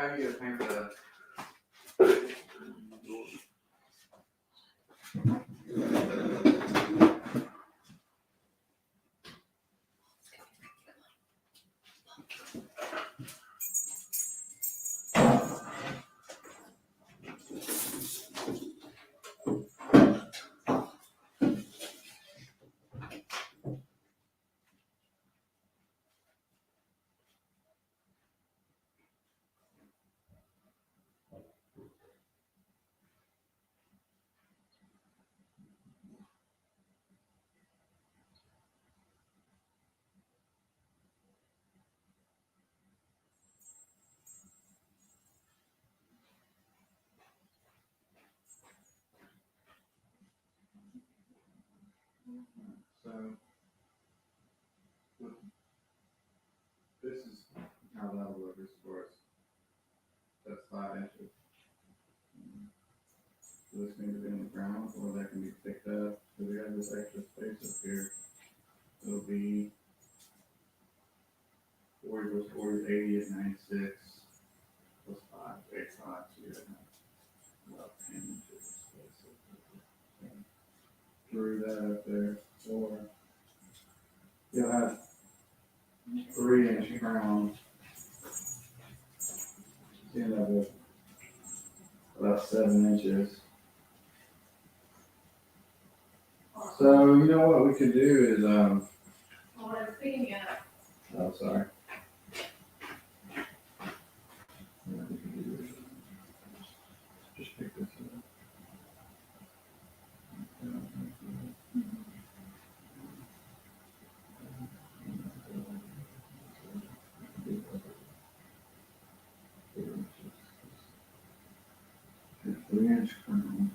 How are you paying for that? So, this is how that'll look as far as that's 5 inches. So this can be on the ground, or that can be picked up. So we have this extra space up here. It'll be 40 plus 40 is 80 is 96 plus 5 is 85. So you're gonna have about 10 inches of space up there. So through that up there, or you'll have 3-inch crown. You end up with about 7 inches. So you know what we could do is Well, I was thinking, oh sorry. Just pick this up. Three-inch crown.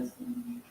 this one.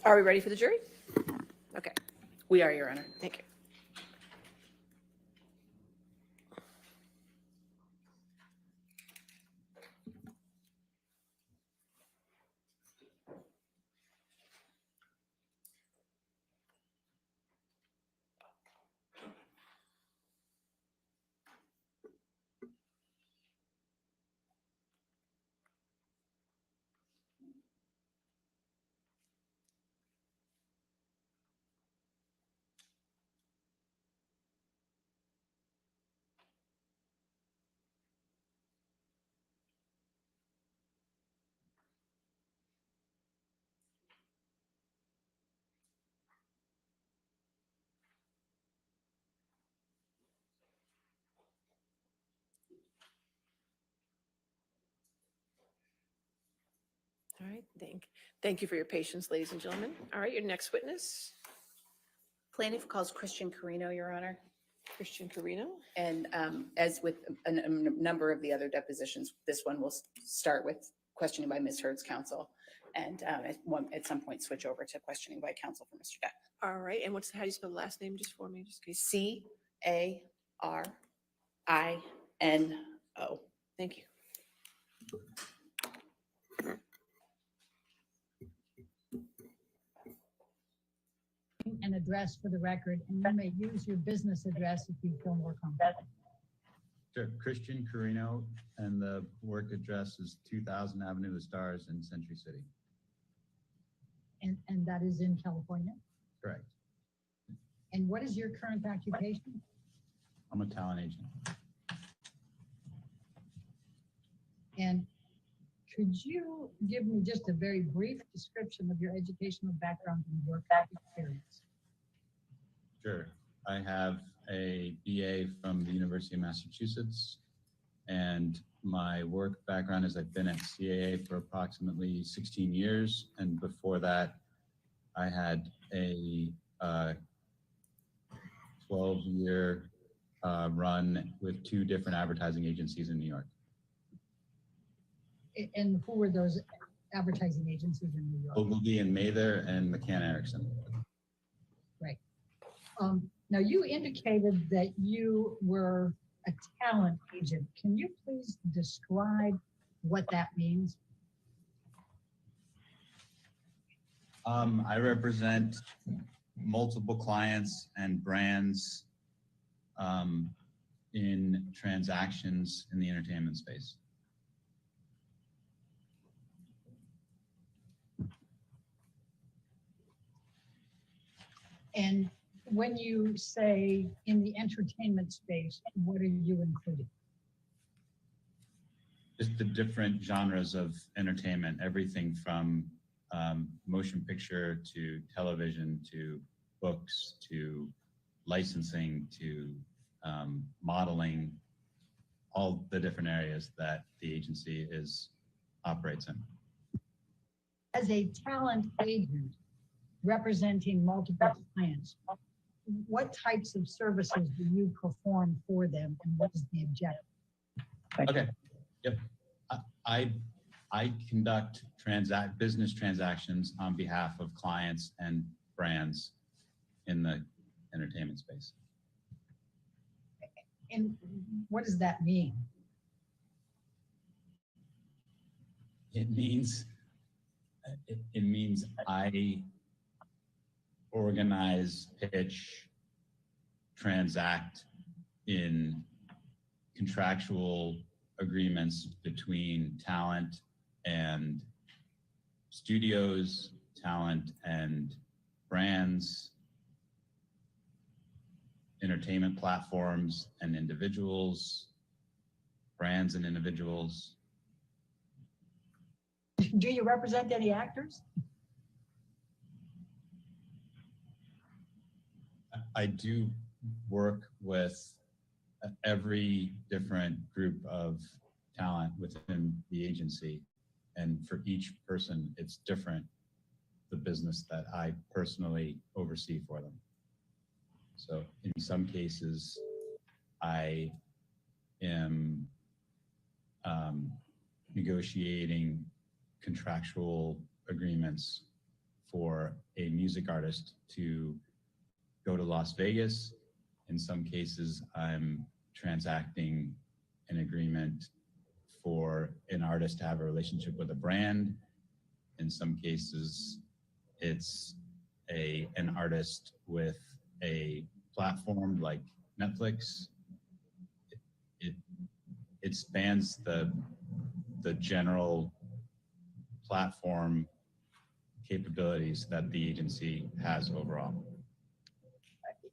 Are we ready for the jury? Okay, We are, Your Honor. thank you. All right, thank you for your patience, ladies and gentlemen. All right, your next witness, Plaintiff calls Christian Carino, Your Honor. Christian Carino. And as with a number of the other depositions, this one will start with questioning by Ms. Heard's counsel, and at some point switch over to questioning by counsel for Mr. Depp. All right, and how do you spell the last name just for me, just in case? Carino. Thank you. An address for the record, and you may use your business address if you feel more comfortable. Sure. Christian Carino, and the work address is 2000 Avenue of the Stars in Century City. And that is in California. Correct. And what is your current occupation? I'm a talent agent. And could you give me just a very brief description of your educational background and work experience? Sure. I have a BA from the University of Massachusetts, and my work background is I've been at CAA for approximately 16 years, and before that, I had a 12-year run with 2 different advertising agencies in New York. And who were those advertising agencies in New York? Ogilvy and Mather and McCann Erickson. Right. Now you indicated that you were a talent agent. Can you please describe what that means? I represent multiple clients and brands in transactions in the entertainment space. And when you say in the entertainment space, what are you including? Just the different genres of entertainment, everything from motion picture to television to books to licensing to modeling, all the different areas that the agency operates in. As a talent agent representing multiple clients, what types of services do you perform for them, and what is the objective? Okay. Yep. I conduct business transactions on behalf of clients and brands in the entertainment space. And what does that mean? It means I organize, pitch, transact in contractual agreements between talent and studios, talent and brands, entertainment platforms and individuals, brands and individuals. Do you represent any actors? I do work with every different group of talent within the agency, and for each person, it's different, the business that I personally oversee for them. So in some cases, I am negotiating contractual agreements for a music artist to go to Las Vegas. In some cases, I'm transacting an agreement for an artist to have a relationship with a brand. In some cases, it's an artist with a platform like Netflix. It spans the general platform capabilities that the agency has overall.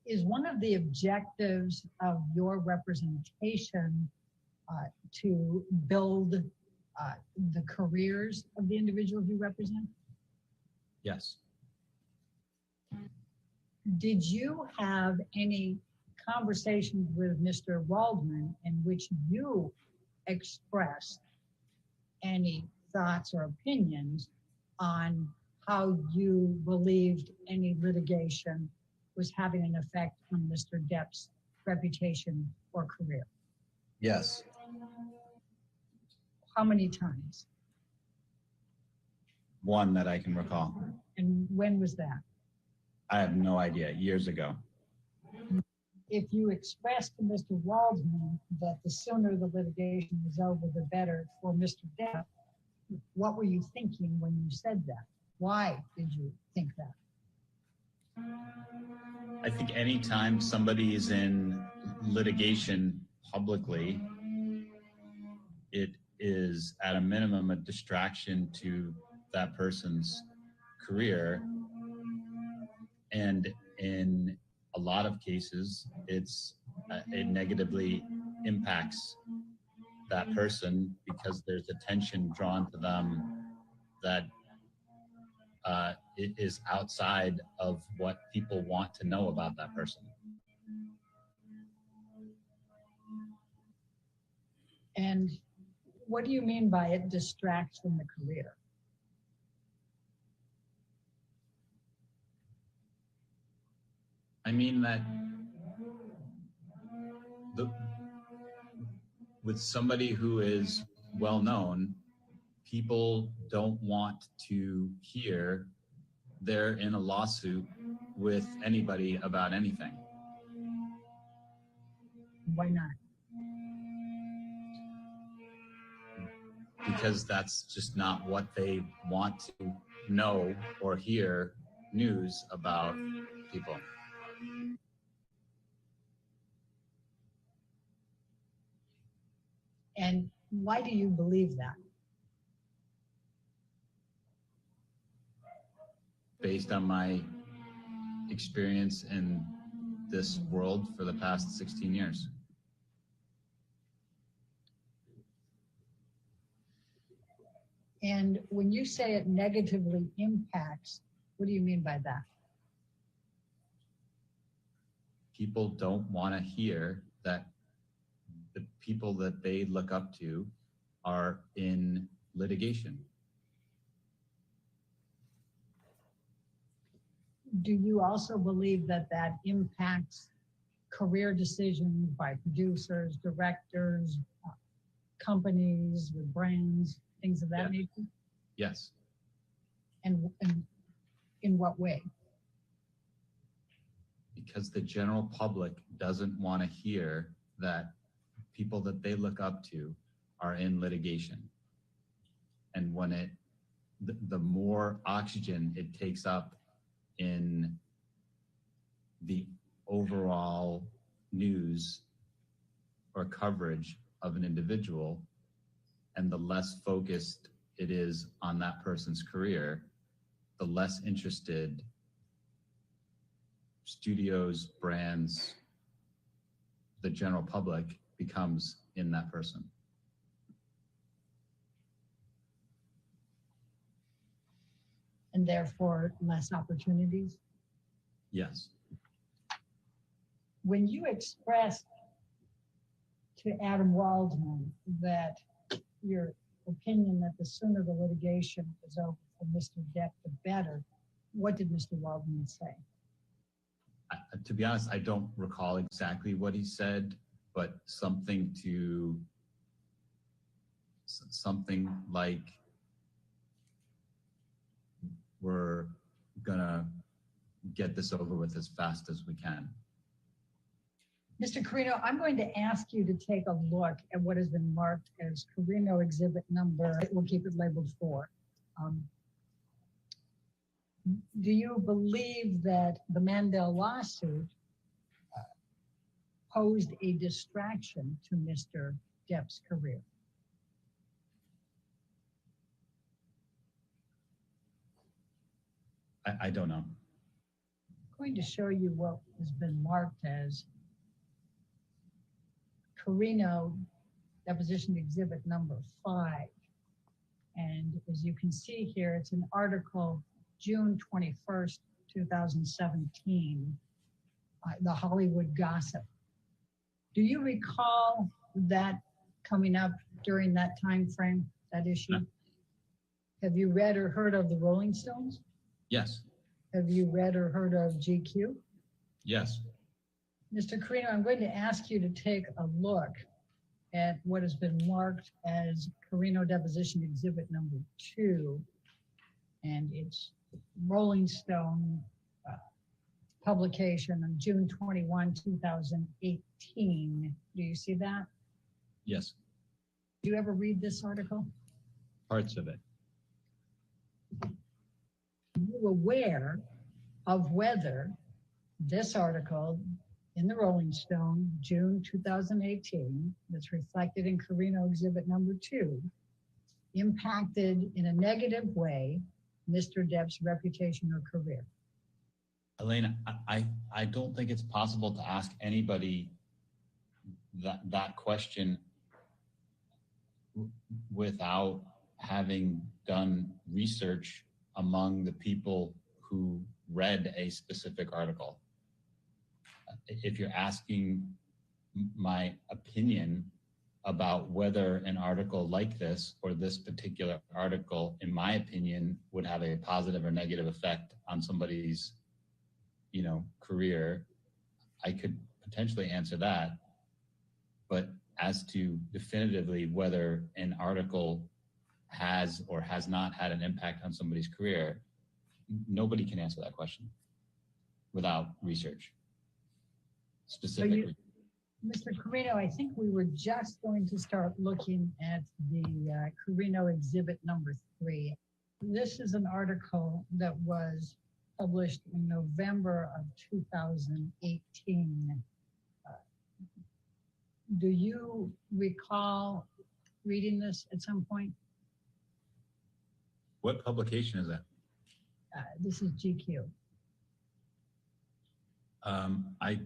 Is one of the objectives of your representation to build the careers of the individuals you represent? Yes. Did you have any conversations with Mr. Waldman in which you expressed any thoughts or opinions on how you believed any litigation was having an effect on Mr. Depp's reputation or career? Yes. How many times? One that I can recall. And when was that? I have no idea. Years ago. If you expressed to Mr. Waldman that the sooner the litigation was over, the better for Mr. Depp, what were you thinking when you said that? Why did you think that? I think anytime somebody is in litigation publicly, it is at a minimum a distraction to that person's career. And in a lot of cases, it negatively impacts that person because there's attention drawn to them that it is outside of what people want to know about that person. And what do you mean by it distracts from the career? I mean that with somebody who is well known, people don't want to hear they're in a lawsuit with anybody about anything. Why not? Because that's just not what they want to know or hear news about people. And why do you believe that? Based on my experience in this world for the past 16 years. And when you say it negatively impacts, what do you mean by that? People don't want to hear that the people that they look up to are in litigation. Do you also believe that that impacts career decisions by producers, directors, companies with brands, things of that nature? Yes. And in what way? Because the general public doesn't want to hear that people that they look up to are in litigation. And when the more oxygen it takes up in the overall news or coverage of an individual, and the less focused it is on that person's career, the less interested studios, brands, the general public becomes in that person. And therefore less opportunities? Yes. When you expressed to Adam Waldman that your opinion that the sooner the litigation is over for Mr. Depp, the better, what did Mr. Waldman say? To be honest, I don't recall exactly what he said, but something like we're gonna get this over with as fast as we can. Mr. Carino, I'm going to ask you to take a look at what has been marked as Carino exhibit number, we'll keep it labeled 4. Do you believe that the Mandel lawsuit posed a distraction to Mr. Depp's career? I don't know. I'm going to show you what has been marked as Carino deposition exhibit number 5. And as you can see here, it's an article June 21st, 2017, the Hollywood Gossip. Do you recall that coming up during that time frame, that issue? No. Have you read or heard of the Rolling Stones? Yes. Have you read or heard of GQ? Yes. Mr. Carino, I'm going to ask you to take a look at what has been marked as Carino deposition exhibit number 2. And it's Rolling Stone publication on June 21, 2018. Do you see that? Yes. Do you ever read this article? Parts of it. Are you aware of whether this article in the Rolling Stone, June 2018, that's reflected in Carino exhibit number 2, impacted in a negative way Mr. Depp's reputation or career? Elena, I don't think it's possible to ask anybody that question without having done research among the people who read a specific article. If you're asking my opinion about whether an article like this or this particular article, in my opinion, would have a positive or negative effect on somebody's, career, I could potentially answer that. But as to definitively whether an article has or has not had an impact on somebody's career, nobody can answer that question without research. Specifically. Mr. Carino, I think we were just going to start looking at the Carino exhibit number 3. This is an article that was published in November of 2018. Do you recall reading this at some point? What publication is that? This is GQ. I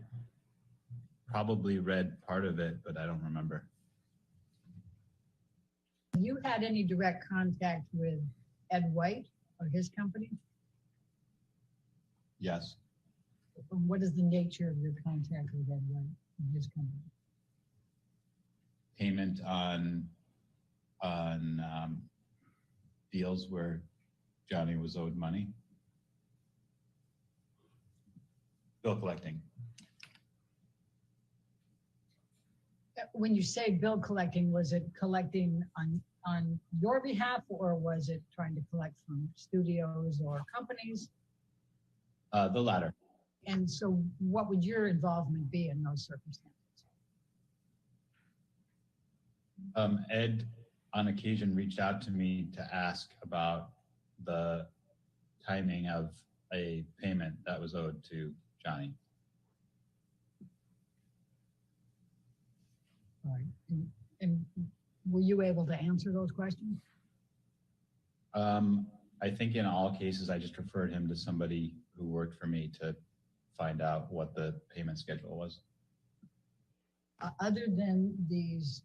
probably read part of it, but I don't remember. You had any direct contact with Ed White or his company? Yes. What is the nature of your contact with Ed White and his company? Payment on deals where Johnny was owed money. Bill collecting. When you say bill collecting, was it collecting on your behalf, or was it trying to collect from studios or companies? The latter. And so what would your involvement be in those circumstances? Ed, on occasion, reached out to me to ask about the timing of a payment that was owed to Johnny. All right. And were you able to answer those questions? I think in all cases, I just referred him to somebody who worked for me to find out what the payment schedule was. Other than these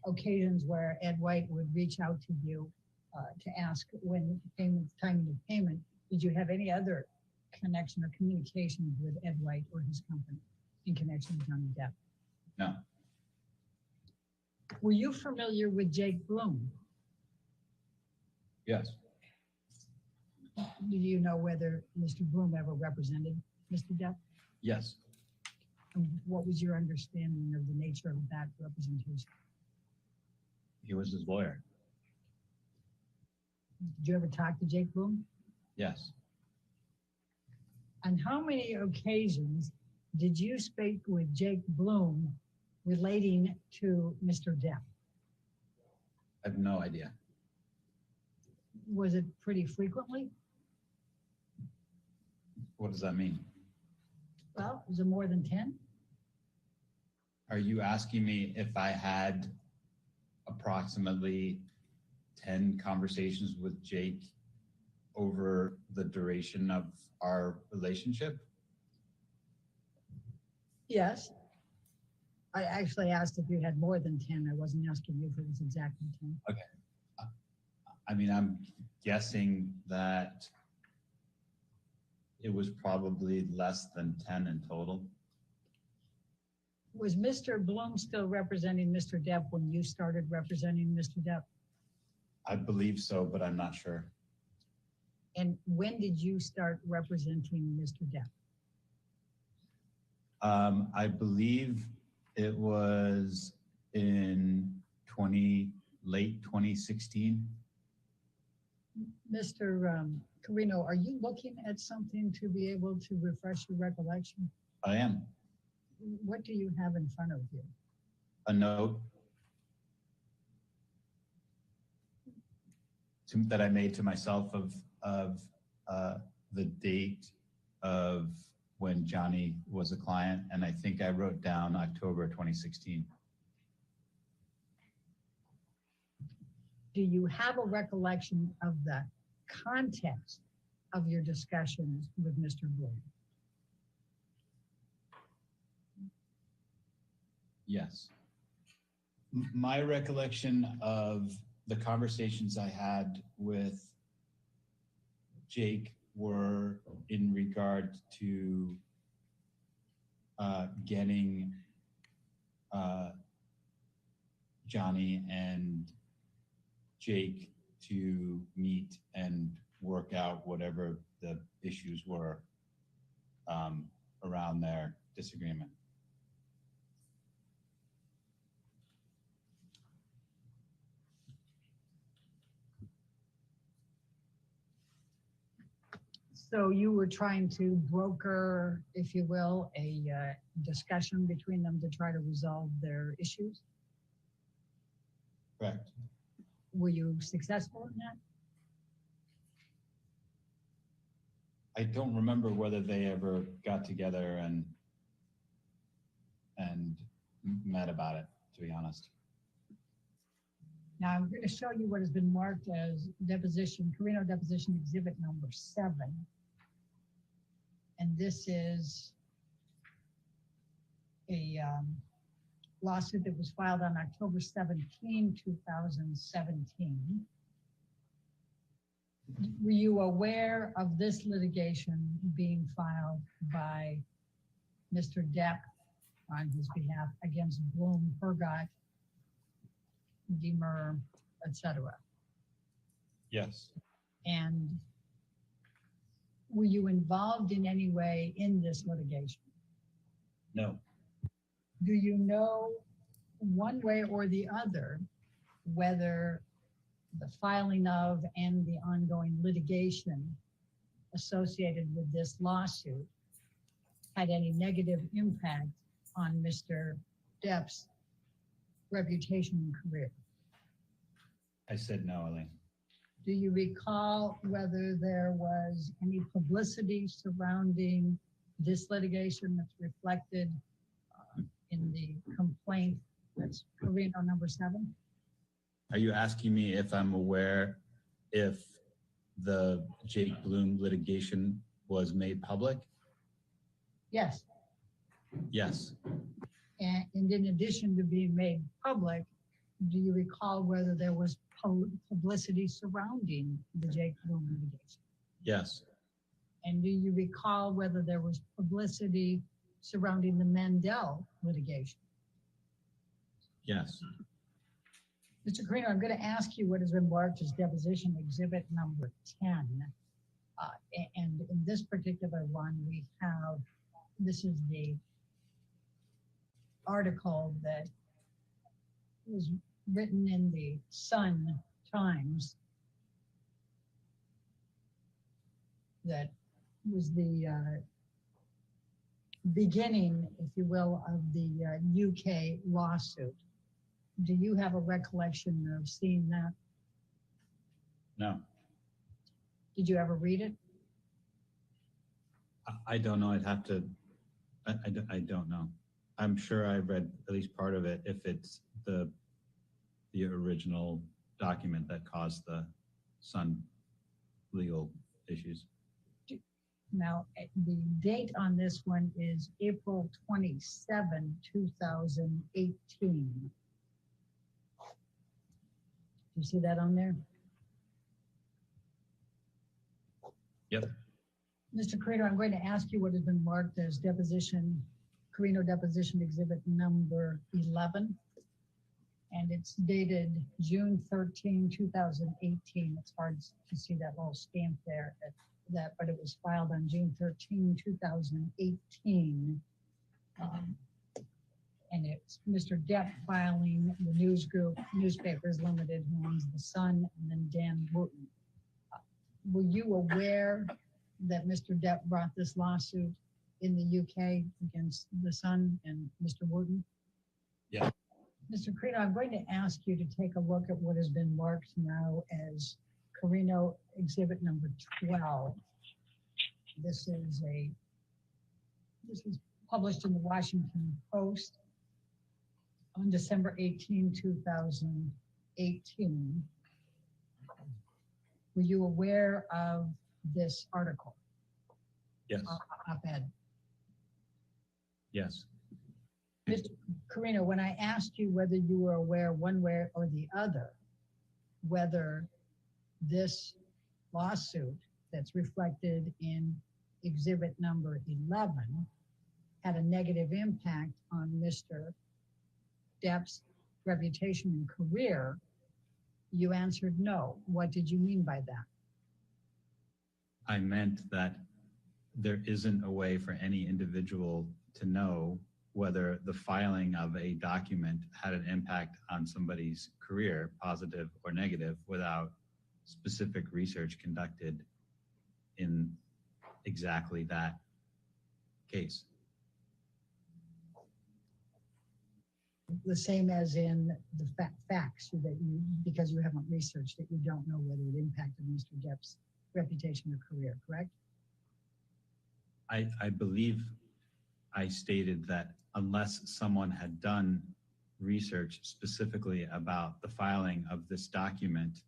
occasions where Ed White would reach out to you to ask when timing of payment, did you have any other connection or communication with Ed White or his company in connection with Johnny Depp? No. Were you familiar with Jake Bloom? Yes. Do you know whether Mr. Bloom ever represented Mr. Depp? Yes. And what was your understanding of the nature of that representation? He was his lawyer. Did you ever talk to Jake Bloom? Yes. On how many occasions did you speak with Jake Bloom relating to Mr. Depp? I have no idea. Was it pretty frequently? What does that mean? Well, was it more than 10? Are you asking me if I had approximately 10 conversations with Jake over the duration of our relationship? Yes. I actually asked if you had more than 10. I wasn't asking you if it was exactly 10. I mean, I'm guessing that it was probably less than 10 in total. Was Mr. Bloom still representing Mr. Depp when you started representing Mr. Depp? I believe so, but I'm not sure. And when did you start representing Mr. Depp? I believe it was in late 2016. Mr. Carino, are you looking at something to be able to refresh your recollection? I am. What do you have in front of you? A note that I made to myself of the date of when Johnny was a client, and I think I wrote down October 2016. Do you have a recollection of the context of your discussions with Mr. Bloom? Yes. My recollection of the conversations I had with Jake were in regard to getting Johnny and Jake to meet and work out whatever the issues were around their disagreement. So you were trying to broker, if you will, a discussion between them to try to resolve their issues? Correct. Were you successful in that? I don't remember whether they ever got together and met about it, to be honest. Now I'm going to show you what has been marked as deposition, Carino deposition exhibit number 7. And this is a lawsuit that was filed on October 17, 2017. Were you aware of this litigation being filed by Mr. Depp on his behalf against Bloom, Hergott, Deemer, etc.? Yes. And were you involved in any way in this litigation? No. Do you know one way or the other whether the filing of and the ongoing litigation associated with this lawsuit had any negative impact on Mr. Depp's reputation and career? I said no, Elaine. Do you recall whether there was any publicity surrounding this litigation that's reflected in the complaint that's Carino number 7? Are you asking me if I'm aware if the Jake Bloom litigation was made public? Yes. Yes. And in addition to being made public, do you recall whether there was publicity surrounding the Jake Bloom litigation? Yes. And do you recall whether there was publicity surrounding the Mandel litigation? Yes. Mr. Carino, I'm going to ask you what has been marked as deposition exhibit number 10. And in this particular one, we have, this is the article that was written in the Sun Times that was the beginning, if you will, of the UK lawsuit. Do you have a recollection of seeing that? No, Did you ever read it? I don't know. I'd have to, I don't know. I'm sure I read at least part of it if it's the original document that caused the Sun legal issues. Now, the date on this one is April 27, 2018. You see that on there? Yep. Mr. Carino, I'm going to ask you what has been marked as deposition, Carino deposition exhibit number 11. And it's dated June 13, 2018. It's hard to see that little stamp there at that, but it was filed on June 13, 2018. And it's Mr. Depp filing the news group, Newspapers Limited, who owns The Sun, and then Dan Wooten. Were you aware that Mr. Depp brought this lawsuit in the UK against The Sun and Mr. Wooten? Yeah. Mr. Carino, I'm going to ask you to take a look at what has been marked now as Carino exhibit number 12. This is published in the Washington Post on December 18, 2018. Were you aware of this article? Yes. Op-ed? Yes. Mr. Carino, when I asked you whether you were aware one way or the other, whether this lawsuit that's reflected in exhibit number 11 had a negative impact on Mr. Depp's reputation and career, you answered no. What did you mean by that? I meant that there isn't a way for any individual to know whether the filing of a document had an impact on somebody's career, positive or negative, without specific research conducted in exactly that case. The same as in the facts that you, because you haven't researched it, you don't know whether it impacted Mr. Depp's reputation or career, correct? I believe I stated that unless someone had done research specifically about the filing of this document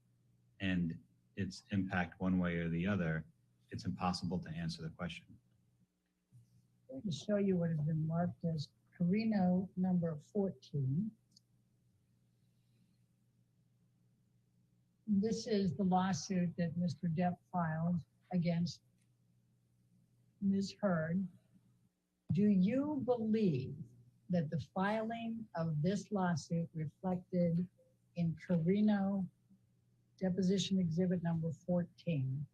and its impact one way or the other, it's impossible to answer the question. I'm going to show you what has been marked as Carino number 14. This is the lawsuit that Mr. Depp filed against Ms. Heard. Do you believe that the filing of this lawsuit reflected in Carino deposition exhibit number 14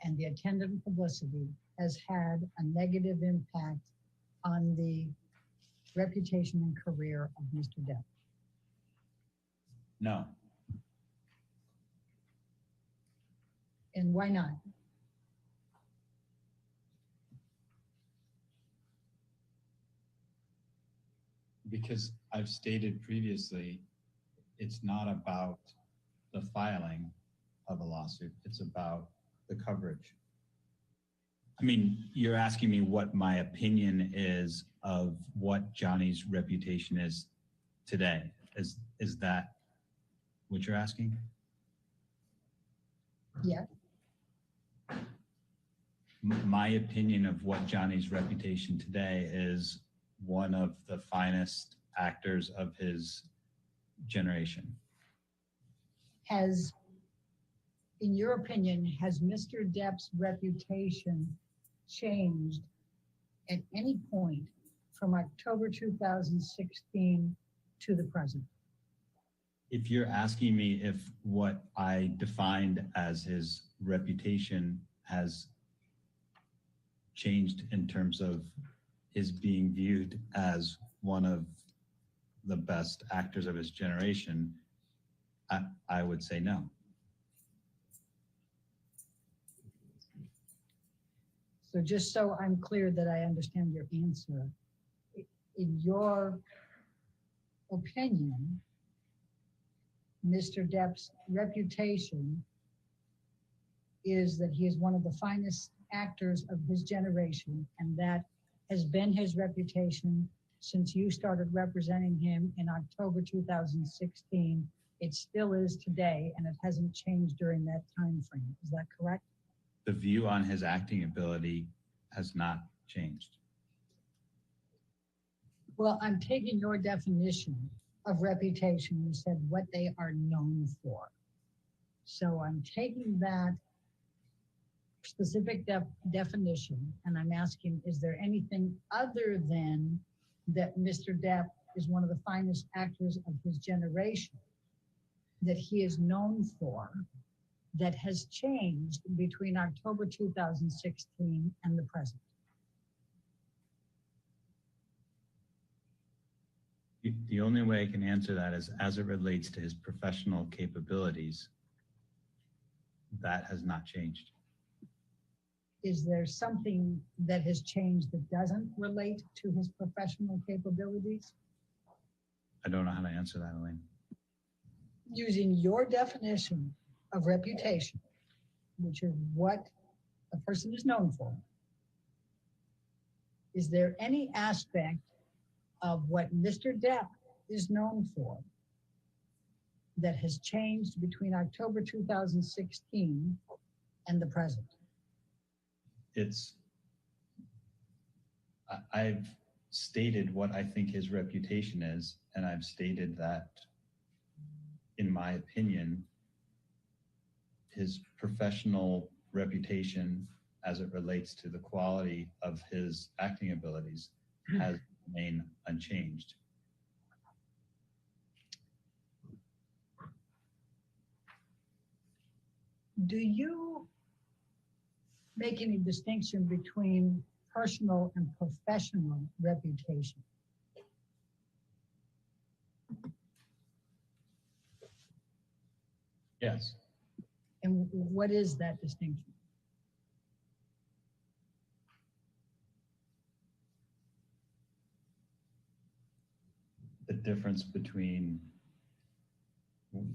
and the attendant publicity has had a negative impact on the reputation and career of Mr. Depp? No. And why not? Because I've stated previously, it's not about the filing of a lawsuit, it's about the coverage. I mean, you're asking me what my opinion is of what Johnny's reputation is today. Is that what you're asking? Yeah. My opinion of what Johnny's reputation today is one of the finest actors of his generation. Has, in your opinion, has Mr. Depp's reputation changed at any point from October 2016 to the present? If you're asking me if what I defined as his reputation has changed in terms of his being viewed as one of the best actors of his generation, I would say no. So just so I'm clear that I understand your answer, in your opinion, Mr. Depp's reputation is that he is one of the finest actors of his generation, and that has been his reputation since you started representing him in October 2016. It still is today, and it hasn't changed during that time frame. Is that correct? The view on his acting ability has not changed. Well, I'm taking your definition of reputation. You said what they are known for. So I'm taking that specific definition, and I'm asking, is there anything other than that Mr. Depp is one of the finest actors of his generation that he is known for that has changed between October 2016 and the present? The only way I can answer that is as it relates to his professional capabilities, that has not changed. Is there something that has changed that doesn't relate to his professional capabilities? I don't know how to answer that, Elaine. Using your definition of reputation, which is what a person is known for, is there any aspect of what Mr. Depp is known for that has changed between October 2016 and the present? I've stated what I think his reputation is, and I've stated that, in my opinion, his professional reputation as it relates to the quality of his acting abilities has remained unchanged. Do you make any distinction between personal and professional reputation? Yes. And what is that distinction? The difference between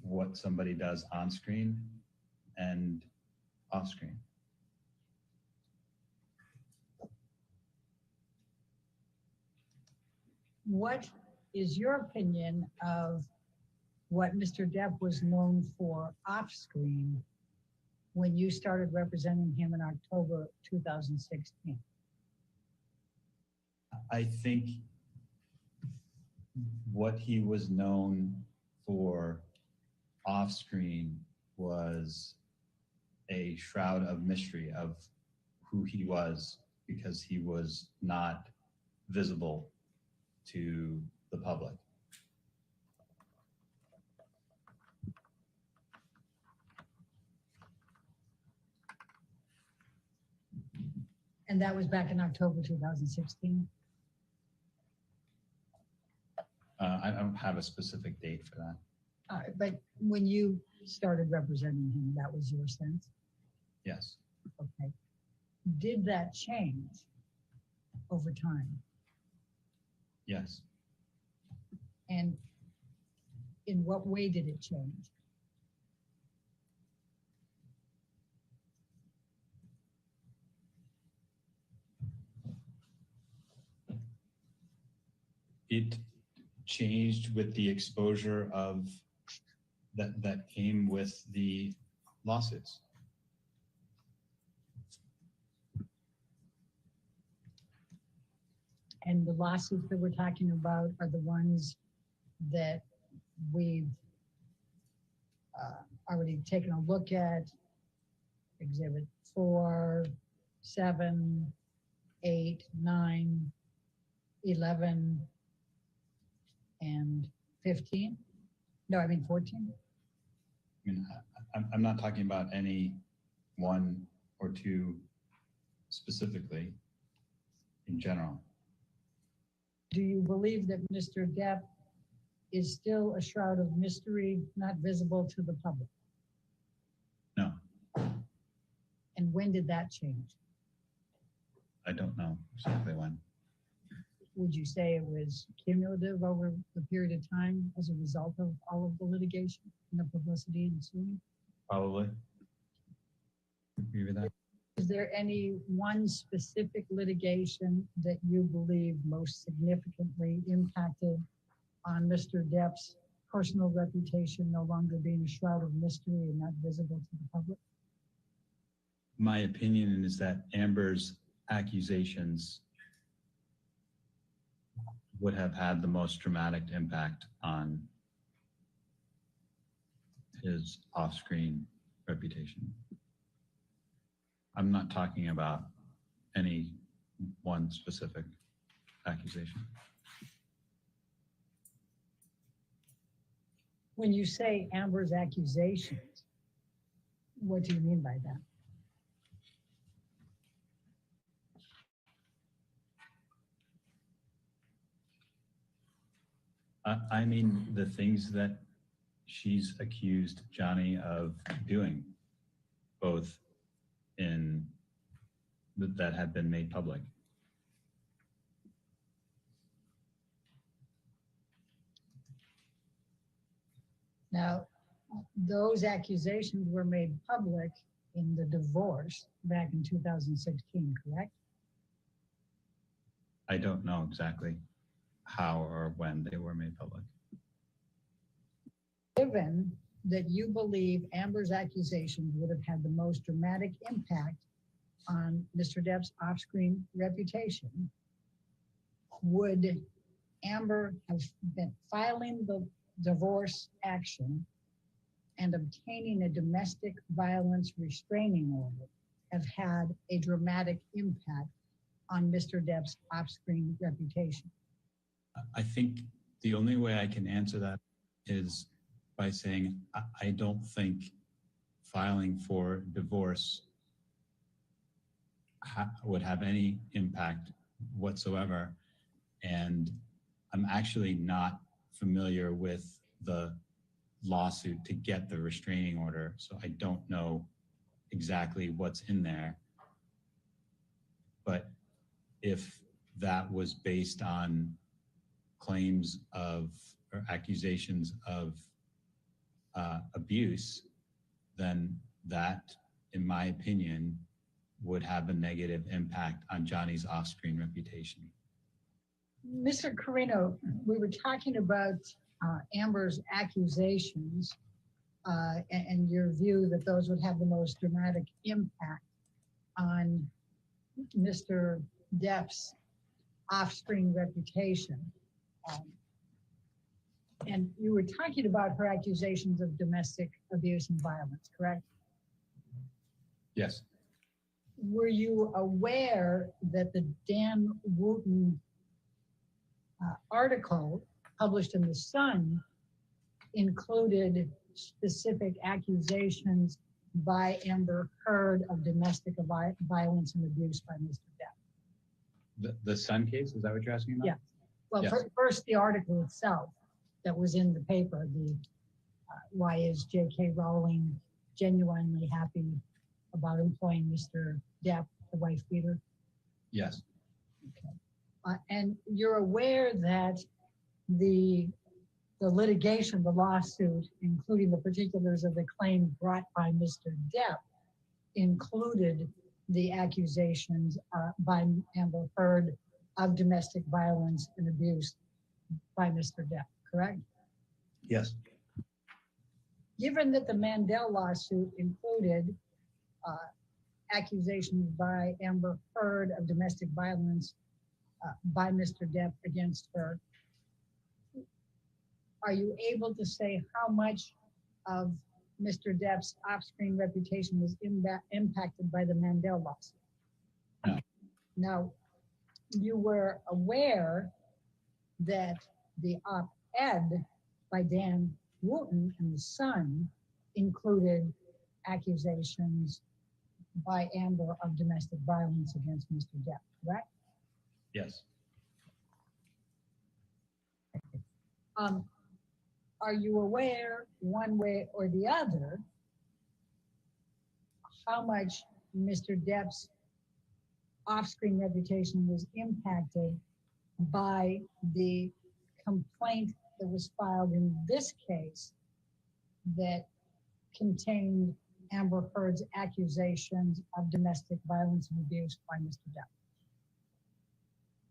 what somebody does on screen and off screen. What is your opinion of what Mr. Depp was known for off screen when you started representing him in October 2016? I think what he was known for off screen was a shroud of mystery of who he was, because he was not visible to the public. And that was back in October 2016? I don't have a specific date for that. But when you started representing him, that was your sense? Yes. Okay. Did that change over time? Yes. And in what way did it change? It changed with the exposure of that came with the lawsuits. And the lawsuits that we're talking about are the ones that we've already taken a look at: Exhibit 4, 7, 8, 9, 11, and 15? No, I mean 14. I mean, I'm not talking about any one or two specifically, in general. Do you believe that Mr. Depp is still a shroud of mystery, not visible to the public? No. And when did that change? I don't know exactly when. Would you say it was cumulative over the period of time as a result of all of the litigation and the publicity ensuing? Probably. Agree with that? Is there any one specific litigation that you believe most significantly impacted on Mr. Depp's personal reputation no longer being a shroud of mystery and not visible to the public? My opinion is that Amber's accusations would have had the most dramatic impact on his off-screen reputation. I'm not talking about any one specific accusation. When you say Amber's accusations, what do you mean by that? I mean, the things that she's accused Johnny of doing, both in that have been made public. Now, those accusations were made public in the divorce back in 2016, correct? I don't know exactly how or when they were made public. Given that you believe Amber's accusations would have had the most dramatic impact on Mr. Depp's off-screen reputation, would Amber have been filing the divorce action and obtaining a domestic violence restraining order have had a dramatic impact on Mr. Depp's off-screen reputation? I think the only way I can answer that is by saying I don't think filing for divorce would have any impact whatsoever. And I'm actually not familiar with the lawsuit to get the restraining order, so I don't know exactly what's in there. But if that was based on claims of or accusations of abuse, then that, in my opinion, would have a negative impact on Johnny's off-screen reputation. Mr. Carino, we were talking about Amber's accusations and your view that those would have the most dramatic impact on Mr. Depp's off-screen reputation. And you were talking about her accusations of domestic abuse and violence, correct? Yes. Were you aware that the Dan Wooten article published in The Sun included specific accusations by Amber Heard of domestic violence and abuse by Mr. Depp? The Sun case, is that what you're asking about? Yeah. Well, Yes. First, the article itself that was in the paper, why is J.K. Rowling genuinely happy about employing Mr. Depp, the wife beater? Yes. Okay. And you're aware that the litigation, the lawsuit, including the particulars of the claim brought by Mr. Depp, included the accusations by Amber Heard of domestic violence and abuse by Mr. Depp, correct? Yes. Given that the Mandel lawsuit included accusations by Amber Heard of domestic violence by Mr. Depp against her, are you able to say how much of Mr. Depp's off-screen reputation was impacted by the Mandel lawsuit? No. Now, you were aware that the op-ed by Dan Wooten in The Sun included accusations by Amber of domestic violence against Mr. Depp, correct? Yes. Are you aware, one way or the other, how much Mr. Depp's off-screen reputation was impacted by the complaint that was filed in this case that contained Amber Heard's accusations of domestic violence and abuse by Mr. Depp?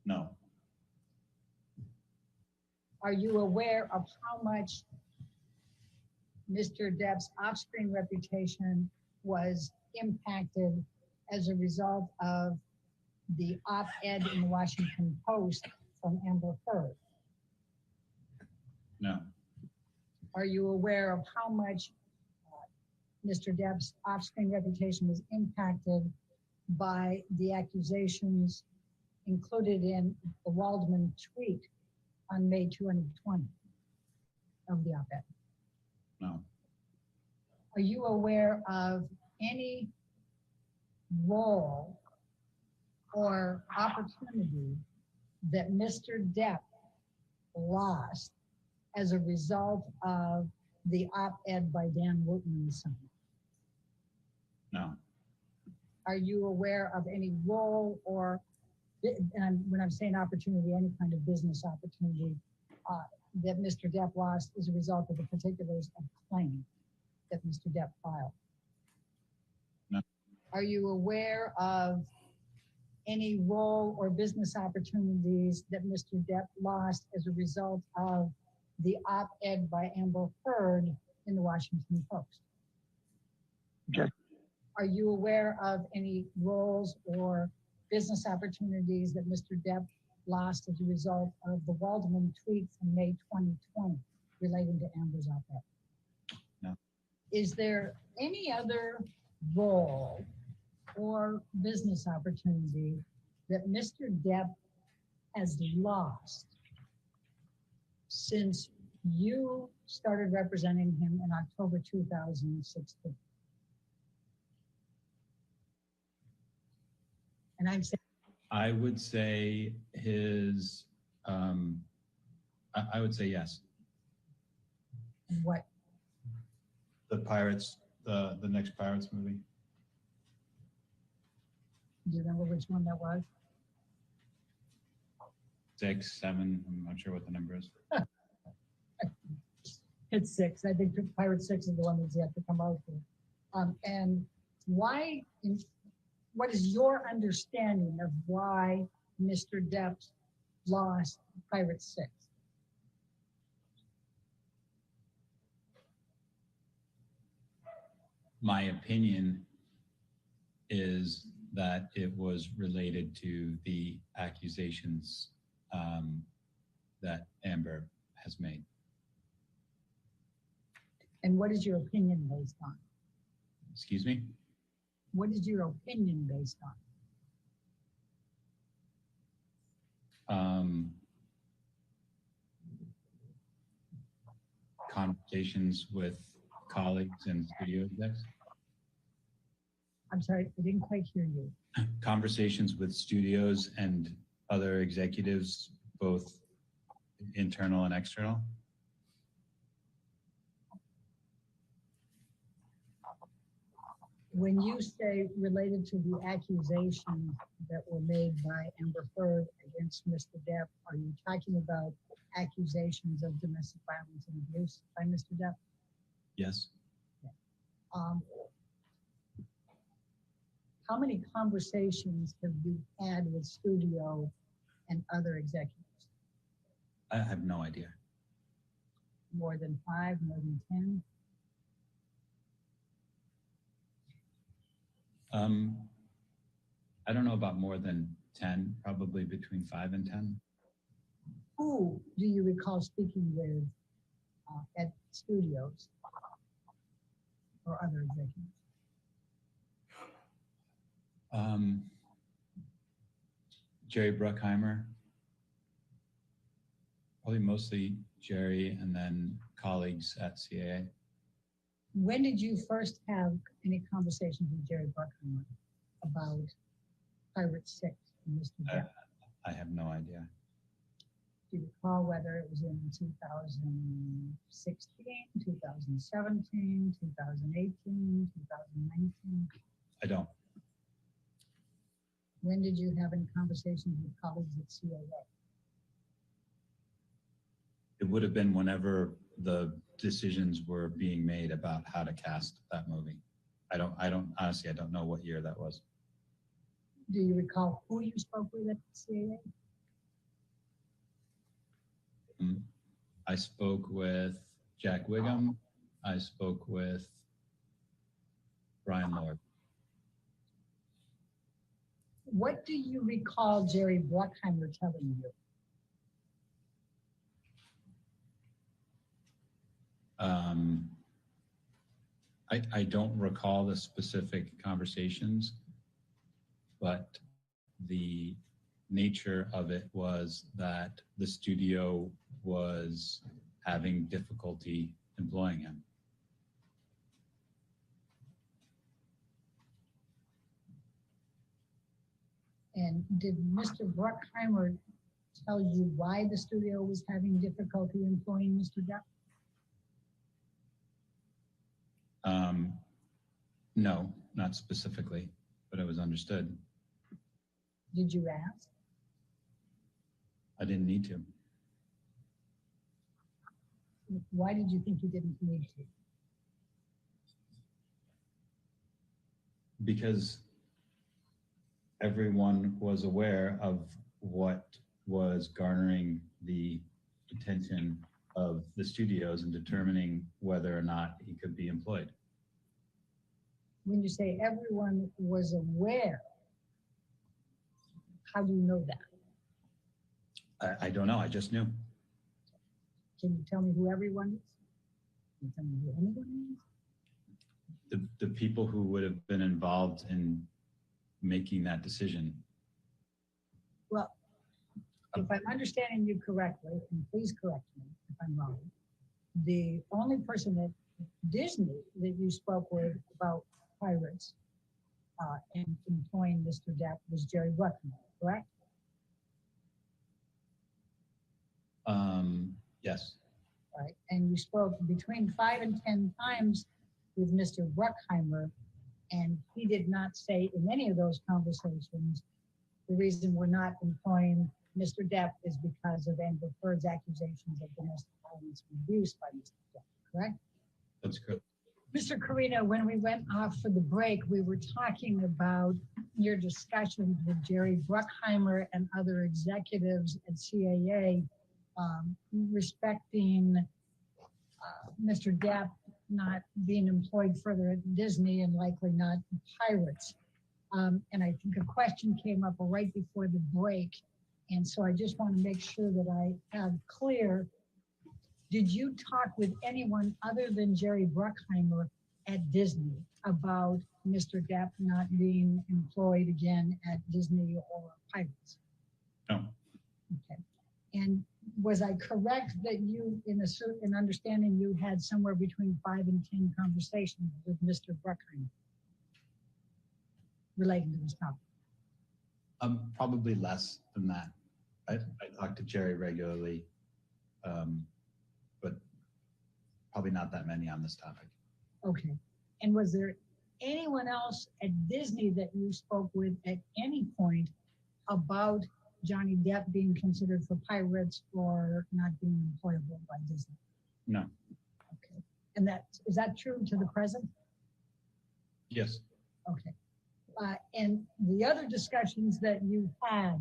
No, Are you aware of how much Mr. Depp's off-screen reputation was impacted as a result of the op-ed in the Washington Post from Amber Heard? no, Are you aware of how much Mr. Depp's off-screen reputation was impacted by the accusations included in the Waldman tweet on May 2020 of the op-ed? no, Are you aware of any role or opportunity that Mr. Depp lost as a result of the op-ed by Dan Wooten and Son? no, Are you aware of any role or, and when I'm saying opportunity, any kind of business opportunity that Mr. Depp lost as a result of the particulars of claim that Mr. Depp filed? No. Are you aware of any role or business opportunities that Mr. Depp lost as a result of the op-ed by Amber Heard in the Washington Post? Okay. Are you aware of any roles or business opportunities that Mr. Depp lost as a result of the Waldman tweet from May 2020 relating to Amber's op-ed? No. Is there any other role or business opportunity that Mr. Depp has lost since you started representing him in October 2016? And I'm saying, I would say his, I would say yes. what? The Pirates, the next Pirates movie. Do you remember which one that was? 6, 7, I'm not sure what the number is. It's 6. I think Pirate 6 is the one that's yet to come out here. And why, what is your understanding of why Mr. Depp lost Pirate 6? My opinion is that it was related to the accusations that Amber has made. And what is your opinion based on? Excuse me? What is your opinion based on? Conversations with colleagues and studio execs. I'm sorry, I didn't quite hear you. Conversations with studios and other executives, both internal and external. When you say related to the accusations that were made by Amber Heard against Mr. Depp, are you talking about accusations of domestic violence and abuse by Mr. Depp? Yes. How many conversations have you had with studio and other executives? I have no idea. More than 5, more than 10? I don't know about more than 10, probably between 5 and 10. Who do you recall speaking with at studios or other executives? Jerry Bruckheimer, probably mostly Jerry, and then colleagues at CAA. When did you first have any conversations with Jerry Bruckheimer about Pirate 6 and Mr. Depp? I have no idea. Do you recall whether it was in 2016, 2017, 2018, 2019? I don't. When did you have any conversations with colleagues at CAA? It would have been whenever the decisions were being made about how to cast that movie. I don't honestly, I don't know what year that was. Do you recall who you spoke with at CAA? I spoke with Jack Wiggum. I spoke with Brian Lord. What do you recall Jerry Bruckheimer telling you? I don't recall the specific conversations, but the nature of it was that the studio was having difficulty employing him. And did Mr. Bruckheimer tell you why the studio was having difficulty employing Mr. Depp? No, not specifically, but it was understood. Did you ask? I didn't need to. Why did you think you didn't need to? Because everyone was aware of what was garnering the attention of the studios and determining whether or not he could be employed. When you say everyone was aware, how do you know that? I don't know, I just knew. Can you tell me who everyone is? Can you tell me who anyone is? The people who would have been involved in making that decision. Well, if I'm understanding you correctly, and please correct me if I'm wrong, the only person at Disney that you spoke with about pirates and employing Mr. Depp was Jerry Bruckheimer, correct? Yes. Right. And you spoke between 5 and 10 times with Mr. Bruckheimer, and he did not say in any of those conversations, the reason we're not employing Mr. Depp is because of Amber Heard's accusations of domestic violence and abuse by Mr. Depp, correct? That's correct. Mr. Carino, when we went off for the break, we were talking about your discussions with Jerry Bruckheimer and other executives at CAA respecting Mr. Depp not being employed further at Disney and likely not pirates. And I think a question came up right before the break. And so I just want to make sure that I have clear. Did you talk with anyone other than Jerry Bruckheimer at Disney about Mr. Depp not being employed again at Disney or Pirates? No. Okay. And was I correct that you, in a certain understanding, you had somewhere between 5 and 10 conversations with Mr. Bruckheimer relating to this topic? Probably less than that. I talk to Jerry regularly, but probably not that many on this topic. Okay. And was there anyone else at Disney that you spoke with at any point about Johnny Depp being considered for pirates or not being employable by Disney? No. Okay. And is that true to the present? Yes. Okay. And the other discussions that you had,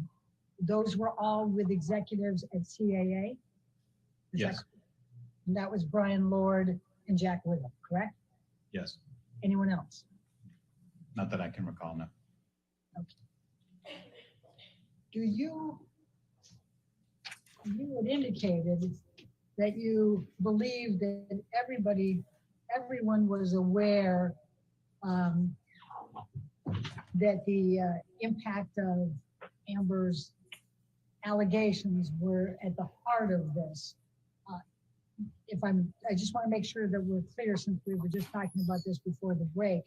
those were all with executives at CAA? Yes. And that was Brian Lord and Jack Wiggum, correct? Yes. Anyone else? Not that I can recall, no. Okay. You had indicated that you believe that everyone was aware that the impact of Amber's allegations were at the heart of this. I just want to make sure that we're clear, since we were just talking about this before the break.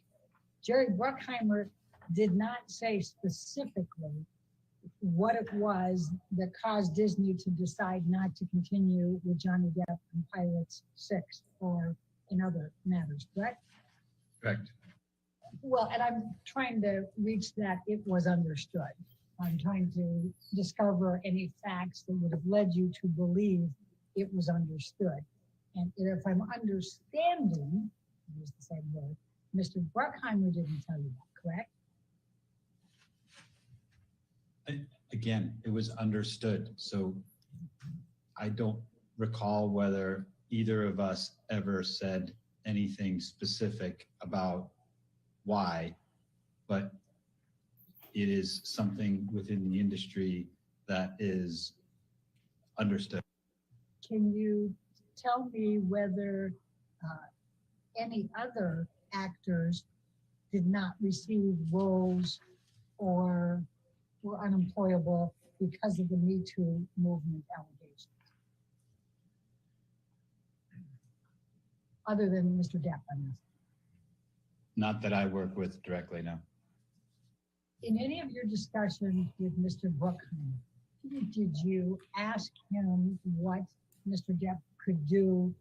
Jerry Bruckheimer did not say specifically what it was that caused Disney to decide not to continue with Johnny Depp and Pirates 6 or in other matters, correct? Correct. Well, and I'm trying to reach that it was understood. I'm trying to discover any facts that would have led you to believe it was understood. And if I'm understanding, use the same word, Mr. Bruckheimer didn't tell you that, correct? Again, it was understood. So I don't recall whether either of us ever said anything specific about why, but it is something within the industry that is understood. Can you tell me whether any other actors did not receive roles or were unemployable because of the Me Too movement allegations? Other than Mr. Depp, I'm asking. Not that I work with directly, no. In any of your discussions with Mr. Bruckheimer, did you ask him what Mr. Depp could do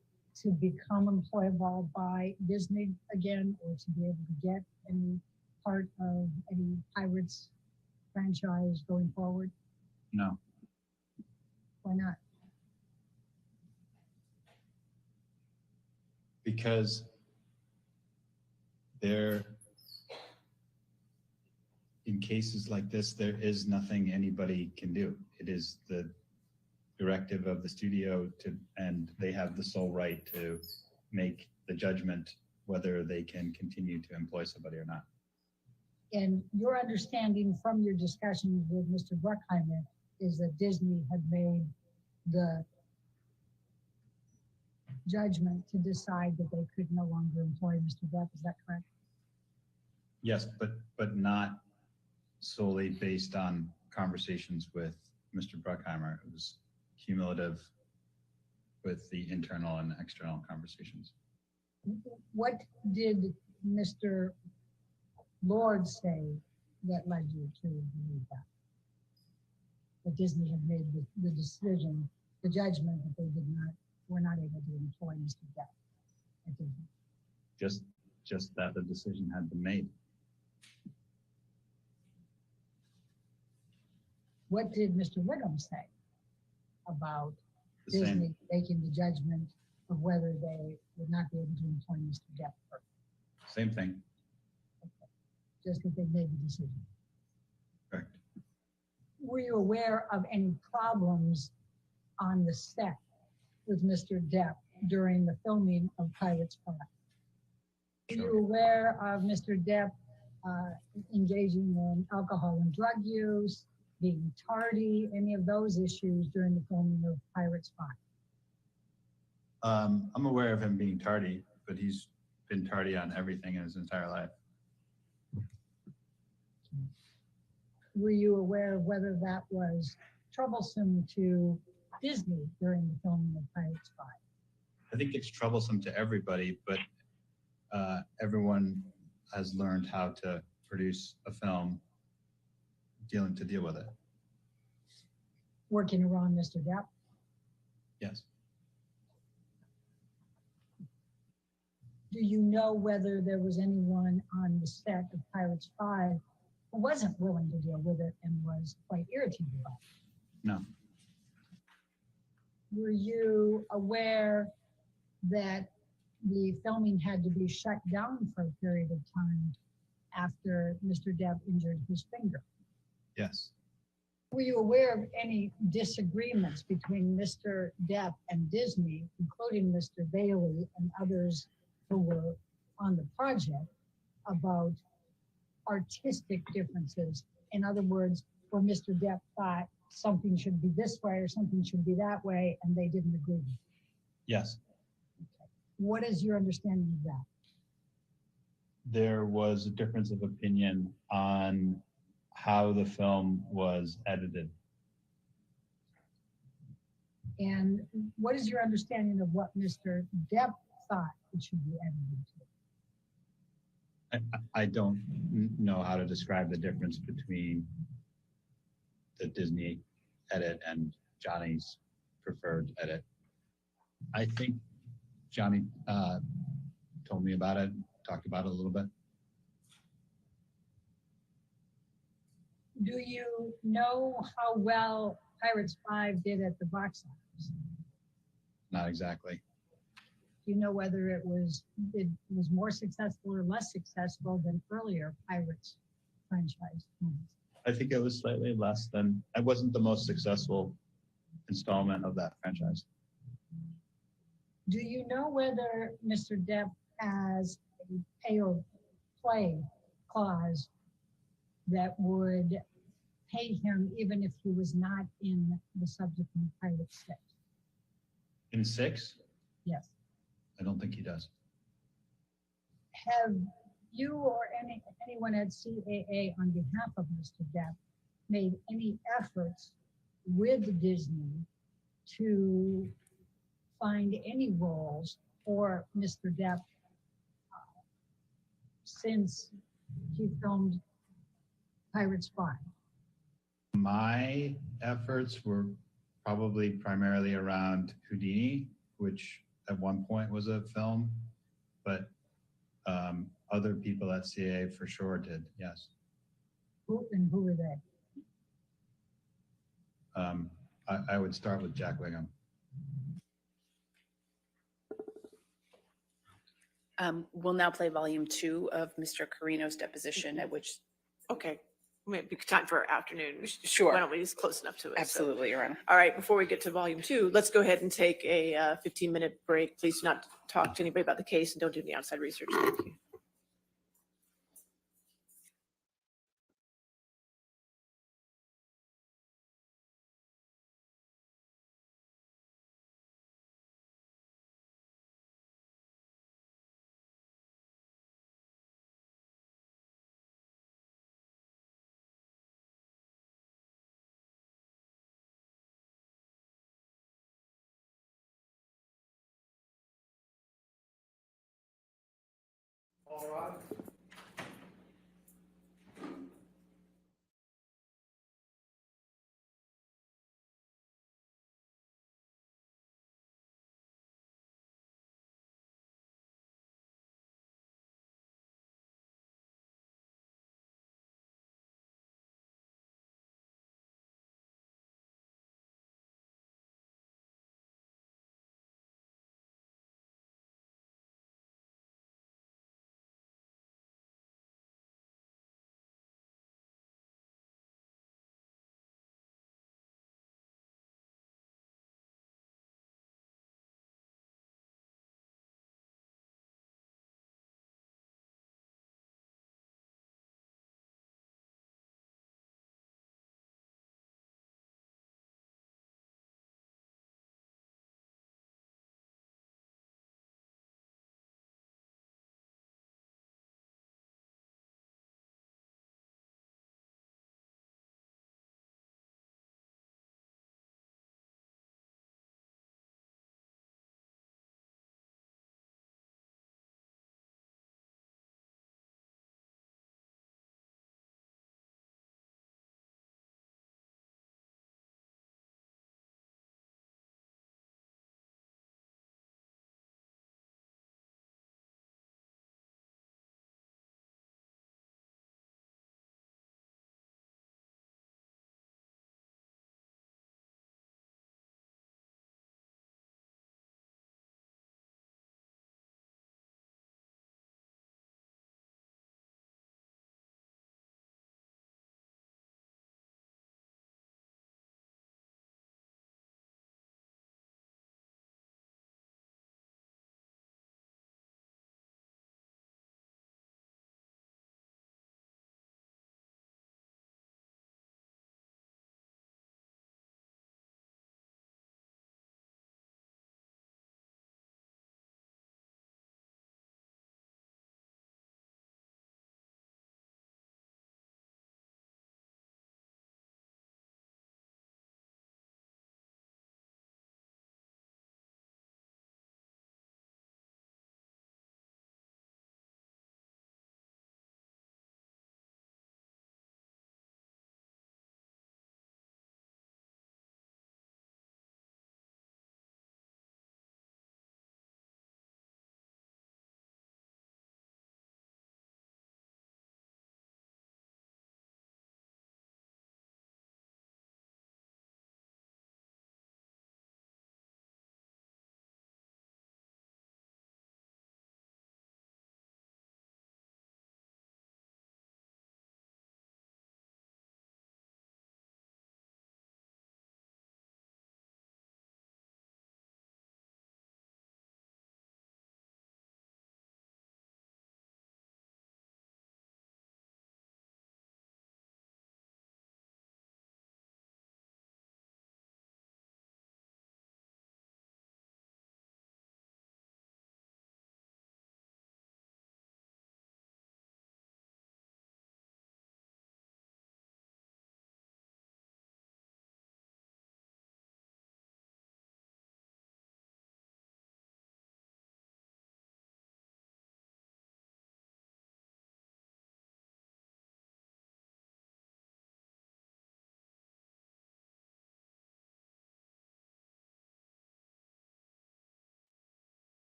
to become employable by Disney again, or to be able to get any part of any Pirates franchise going forward? No, Why not? because in cases like this, there is nothing anybody can do. It is the directive of the studio and they have the sole right to make the judgment whether they can continue to employ somebody or not. And your understanding from your discussions with Mr. Bruckheimer is that Disney had made the judgment to decide that they could no longer employ Mr. Depp. Is that correct? Yes, but not solely based on conversations with Mr. Bruckheimer. It was cumulative with the internal and external conversations. What did Mr. Lord say that led you to believe that? That Disney had made the decision, the judgment that they were not able to employ Mr. Depp at Disney? Just that the decision had been made. What did Mr. Wiggum say about The Disney same, making the judgment of whether they would not be able to employ Mr. Depp? same thing, Just that they made the decision. correct. Were you aware of any problems on the set with Mr. Depp during the filming of Pirates 5? Were you aware of Mr. Depp engaging in alcohol and drug use, being tardy, any of those issues during the filming of Pirates 5? I'm aware of him being tardy, but he's been tardy on everything in his entire life. Were you aware of whether that was troublesome to Disney during the filming of Pirates 5? I think it's troublesome to everybody, but everyone has learned how to produce a film to deal with it. Working around Mr. Depp? Yes. Do you know whether there was anyone on the set of Pirates 5 who wasn't willing to deal with it and was quite irritated by it? No. Were you aware that the filming had to be shut down for a period of time after Mr. Depp injured his finger? Yes. Were you aware of any disagreements between Mr. Depp and Disney, including Mr. Bailey and others who were on the project, about artistic differences? In other words, where Mr. Depp thought something should be this way or something should be that way, and they didn't agree. Yes. What is your understanding of that? There was a difference of opinion on how the film was edited. And what is your understanding of what Mr. Depp thought it should be edited to? I don't know how to describe the difference between the Disney edit and Johnny's preferred edit. I think Johnny told me about it, talked about it a little bit. Do you know how well Pirates 5 did at the box office? Not exactly. Do you know whether it was more successful or less successful than earlier Pirates franchise movies? I think it was slightly less than, it wasn't the most successful installment of that franchise. Do you know whether Mr. Depp has a pay or play clause that would pay him even if he was not in the subsequent Pirate 6? In 6, Yes. I don't think he does. Have you or anyone at CAA on behalf of Mr. Depp made any efforts with Disney to find any roles for Mr. Depp since he filmed Pirates 5? My efforts were probably primarily around Houdini, which at one point was a film, but other people at CAA for sure did, yes. Who were they? I would start with Jack Wigham. We'll now play volume 2 of Mr. Carino's deposition, at which, Okay, maybe time for afternoon. Sure. Why don't we just close enough to it? So- absolutely, Your Honor. All right, before we get to volume 2, let's go ahead and take a 15-minute break. Please do not talk to anybody about the case and don't do any outside research. Thank you. All right.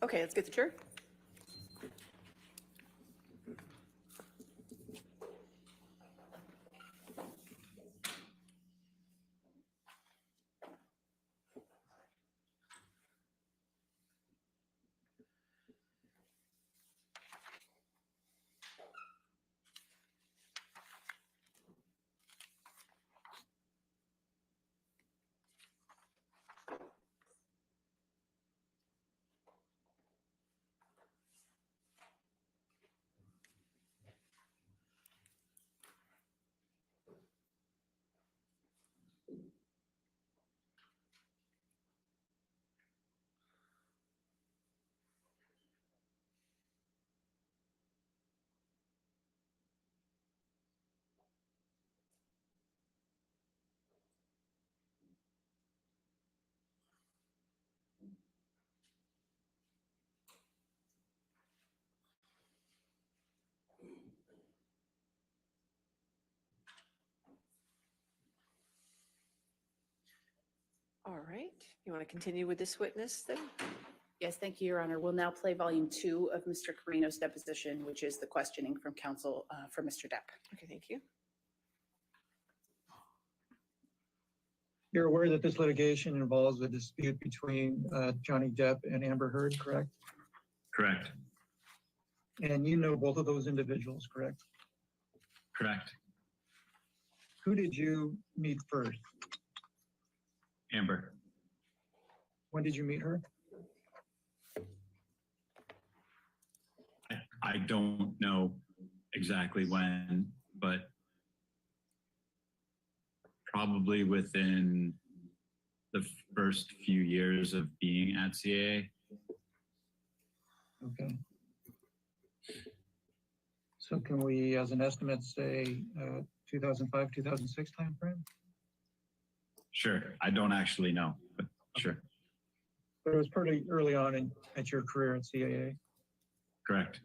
Okay, let's get the chair. All right, you want to continue with this witness then? Yes, thank you, Your Honor. We'll now play volume 2 of Mr. Carino's deposition, which is the questioning from counsel for Mr. Depp. Okay, thank you. You're aware that this litigation involves a dispute between Johnny Depp and Amber Heard, correct? Correct. And you know both of those individuals, correct? Correct. Who did you meet first? Amber. When did you meet her? I don't know exactly when, but probably within the first few years of being at CAA. Okay. So can we, as an estimate, say 2005, 2006 timeframe? Sure. I don't actually know, but sure. But it was pretty early on at your career at CAA. Correct.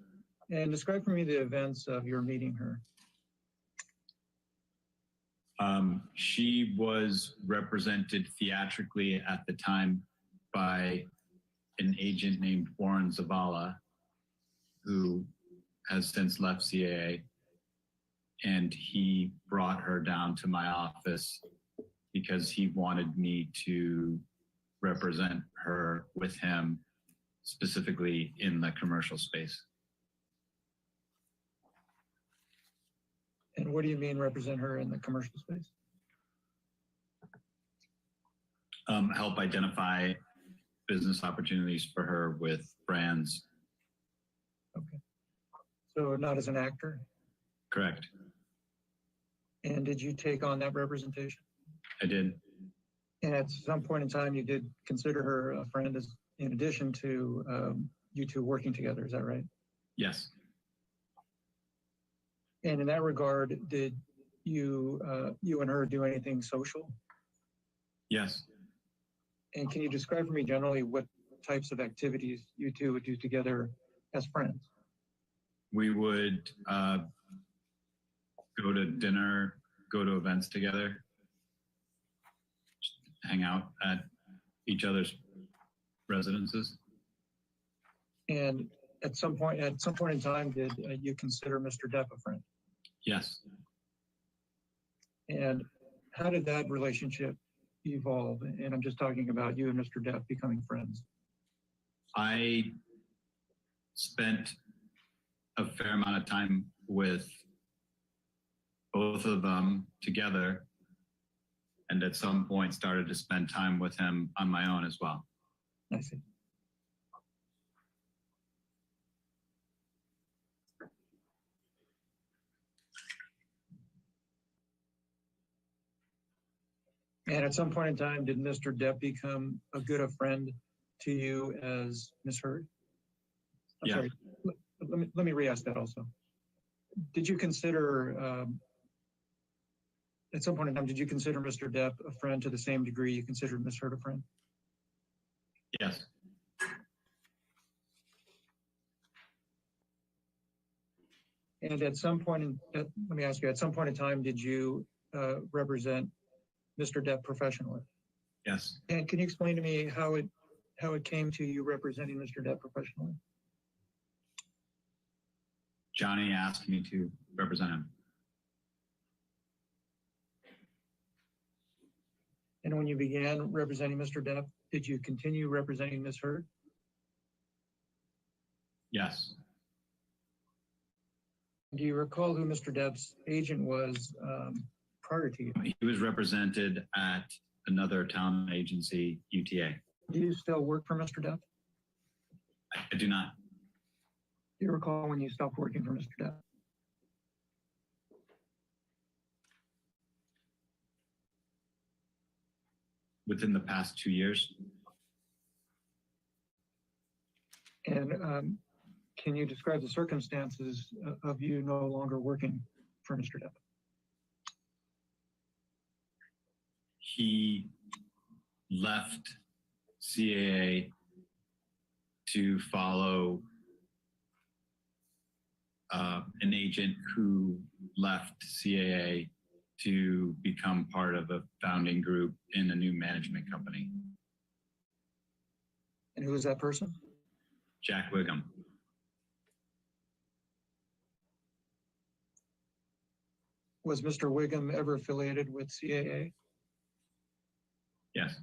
And describe for me the events of your meeting her. She was represented theatrically at the time by an agent named Warren Zavala, who has since left CAA. And he brought her down to my office because he wanted me to represent her with him, specifically in the commercial space. And what do you mean represent her in the commercial space? Help identify business opportunities for her with brands. Okay. So not as an actor? Correct. And did you take on that representation? I did. And at some point in time, you did consider her a friend as in addition to you two working together, is that right? Yes. And in that regard, did you and her do anything social? Yes. And can you describe for me generally what types of activities you two would do together as friends? We would go to dinner, go to events together, hang out at each other's residences. And at some point in time, did you consider Mr. Depp a friend? Yes. And how did that relationship evolve? And I'm just talking about you and Mr. Depp becoming friends. I spent a fair amount of time with both of them together, and at some point started to spend time with him on my own as well. I see. And at some point in time, did Mr. Depp become a good a friend to you as Ms. Heard? I'm Yeah. sorry. Let me re-ask that also. Did you consider, at some point in time, did you consider Mr. Depp a friend to the same degree you considered Ms. Heard a friend? Yes. And at some point, let me ask you, at some point in time, did you represent Mr. Depp professionally? Yes. And can you explain to me how how it came to you representing Mr. Depp professionally? Johnny asked me to represent him. And when you began representing Mr. Depp, did you continue representing Ms. Hurd? Yes. Do you recall who Mr. Depp's agent was prior to you? He was represented at another talent agency, UTA. Do you still work for Mr. Depp? I do not. Do you recall when you stopped working for Mr. Depp? Within the past 2 years. And can you describe the circumstances of you no longer working for Mr. Depp? He left CAA to follow an agent who left CAA to become part of a founding group in a new management company. And who is that person? Jack Wiggum. Was Mr. Wiggum ever affiliated with CAA? Yes.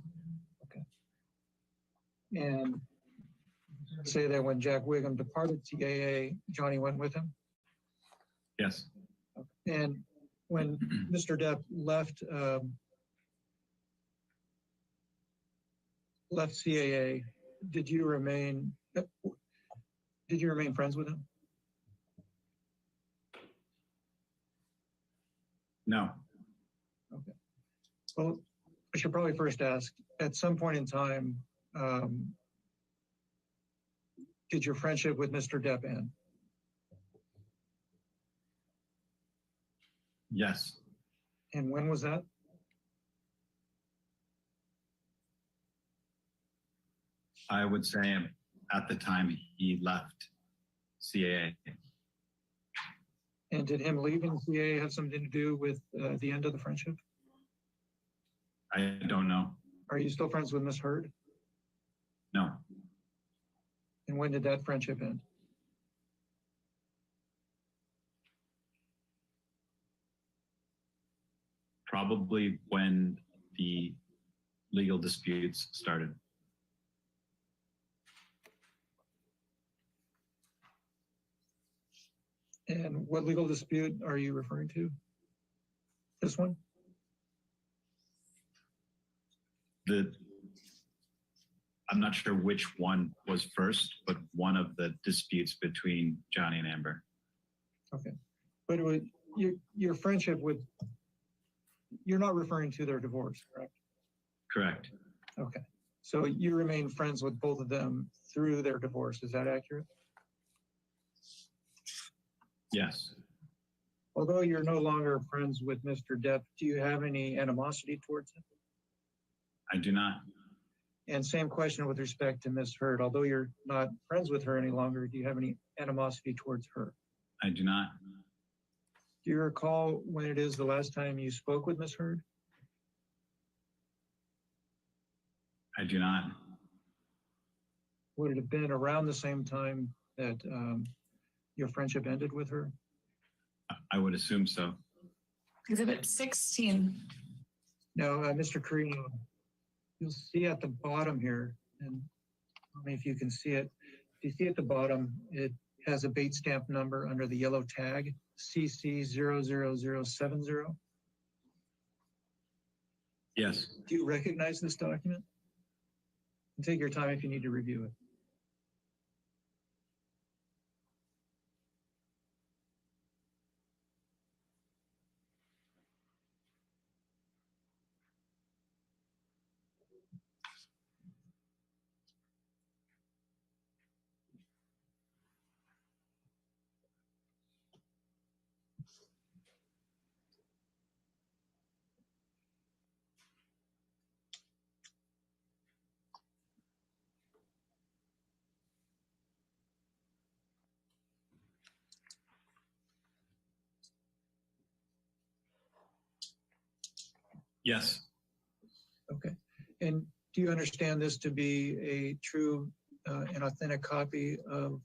And say that when Jack Wiggum departed CAA, Johnny went with him? Yes. And when Mr. Depp left CAA, did you remain friends with him? No. Okay. Well, I should probably first ask, at some point in time, did your friendship with Mr. Depp end? Yes. And when was that? I would say at the time he left CAA. And did him leaving CAA have something to do with the end of the friendship? I don't know. Are you still friends with Miss Hurd? No. And when did that friendship end? Probably when the legal disputes started. And what legal dispute are you referring to? This one? I'm not sure which one was first, but one of the disputes between Johnny and Amber. Okay. But your friendship with, you're not referring to their divorce, correct? Correct. Okay. So you remain friends with both of them through their divorce. Is that accurate? Yes. Although you're no longer friends with Mr. Depp, do you have any animosity towards him? I do not. And same question with respect to Miss Hurd. Although you're not friends with her any longer, do you have any animosity towards her? I do not. Do you recall when it is the last time you spoke with Miss Hurd? I do not. Would it have been around the same time that your friendship ended with her? I would assume so. Exhibit 16. No, Mr. Carino, you'll see at the bottom here, and tell me if you can see it. If you see at the bottom, it has a bait stamp number under the yellow tag, CC00070. Yes. Do you recognize this document? And take your time if you need to review it. Yes. Okay. And do you understand this to be a true and authentic copy of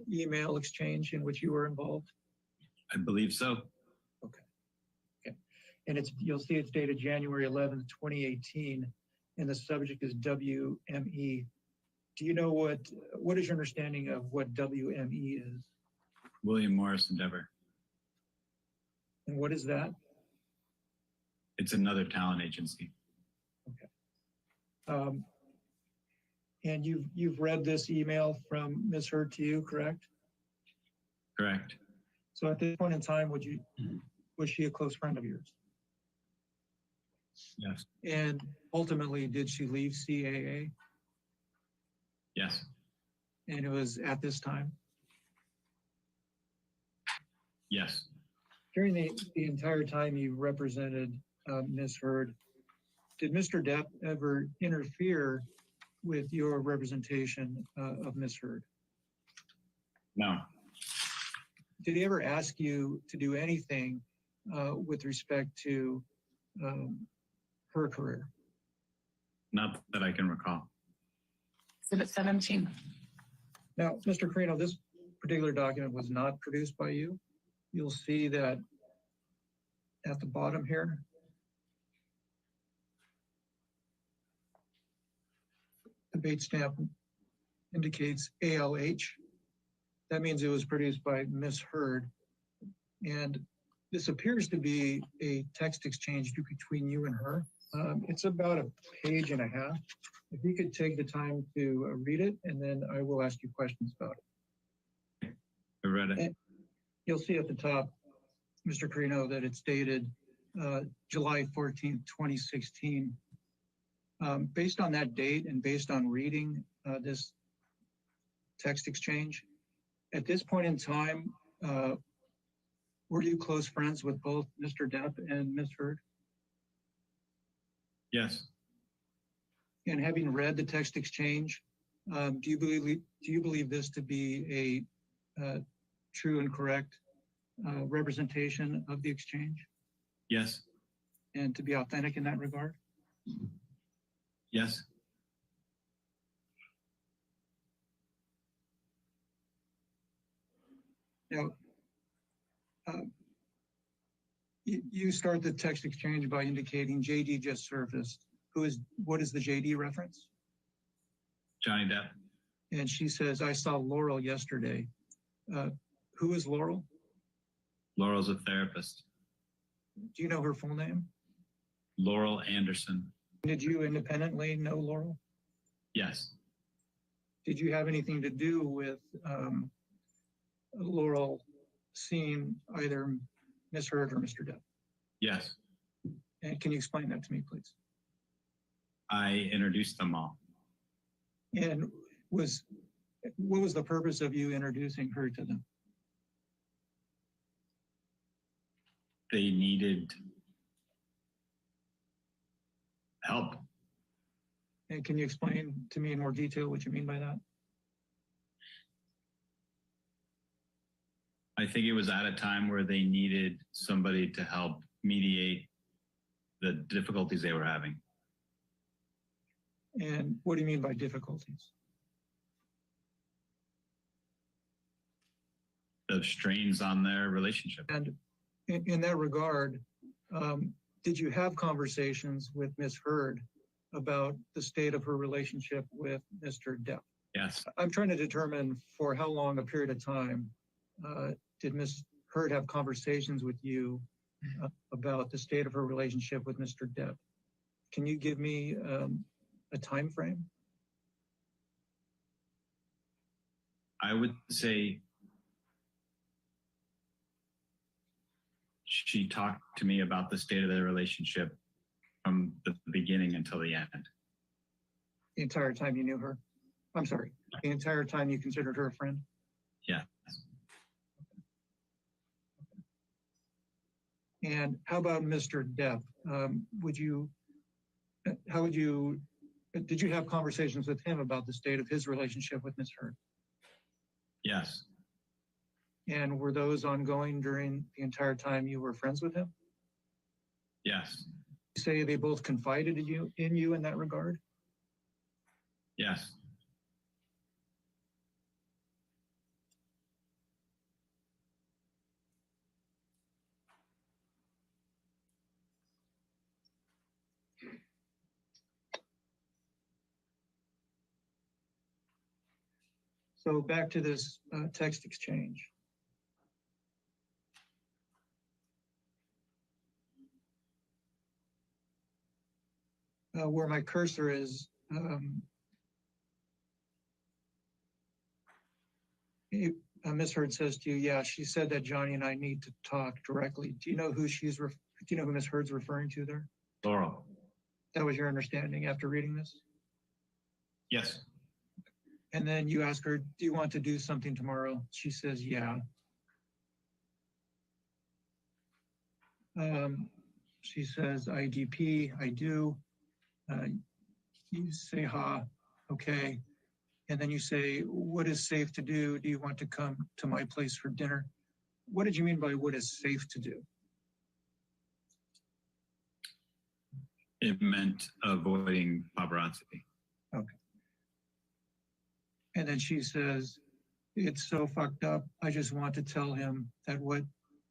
email exchange in which you were involved? I believe so. And you'll see it's dated January 11th, 2018, and the subject is WME. Do you know what is your understanding of what WME is? William Morris Endeavor. And what is that? It's another talent agency. And you've read this email from Ms. Hurd to you, correct? Correct. So at this point in time, was she a close friend of yours? Yes. And ultimately, did she leave CAA? Yes. And it was at this time? Yes. During the entire time you represented Ms. Hurd, did Mr. Depp ever interfere with your representation of Ms. Hurd? No. Did he ever ask you to do anything with respect to her career? Not that I can recall. Exhibit 17. Now, Mr. Carino, this particular document was not produced by you. You'll see that at the bottom here. The date stamp indicates ALH. That means it was produced by Ms. Hurd. And this appears to be a text exchange between you and her. It's about a page and a half. If you could take the time to read it, and then I will ask you questions about it. I read it. And you'll see at the top, Mr. Carino, that it's dated July 14th, 2016. Based on that date and based on reading this text exchange, at this point in time, were you close friends with both Mr. Depp and Ms. Hurd? Yes. And having read the text exchange, do you believe this to be a true and correct representation of the exchange, Yes. and to be authentic in that regard? Yes. Now, you start the text exchange by indicating JD just surfaced. What is the JD reference? Johnny Depp. And she says, I saw Laurel yesterday. Who is Laurel? Laurel's a therapist. Do you know her full name? Laurel Anderson. Did you independently know Laurel? Yes. Did you have anything to do with Laurel seeing either Ms. Hurd or Mr. Depp? Yes. And can you explain that to me, please? I introduced them all. And what was the purpose of you introducing her to them? They needed help. And can you explain to me in more detail what you mean by that? I think it was at a time where they needed somebody to help mediate the difficulties they were having. And what do you mean by difficulties? The strains on their relationship. And in that regard, did you have conversations with Ms. Hurd about the state of her relationship with Mr. Depp? Yes. I'm trying to determine for how long a period of time did Ms. Hurd have conversations with you about the state of her relationship with Mr. Depp? Can you give me a time frame? I would say she talked to me about the state of their relationship from the beginning until the end. The entire time you knew her? I'm sorry, the entire time you considered her a friend? Yes. And how about Mr. Depp? Did you have conversations with him about the state of his relationship with Ms. Hurd? Yes. And were those ongoing during the entire time you were friends with him? Yes. You say they both confided in you in that regard? Yes. So back to this text exchange. Where my cursor is, Ms. Hurd says to you, yeah, she said that Johnny and I need to talk directly. Do you know who do you know who Ms. Hurd's referring to there? Laurel. That was your understanding after reading this? Yes. And then you ask her, do you want to do something tomorrow? She says, yeah. She says, IDP, I do. You say, ha, okay. And then you say, what is safe to do? Do you want to come to my place for dinner? What did you mean by what is safe to do? It meant avoiding paparazzi. Okay. And then she says, it's so fucked up. I just want to tell him that what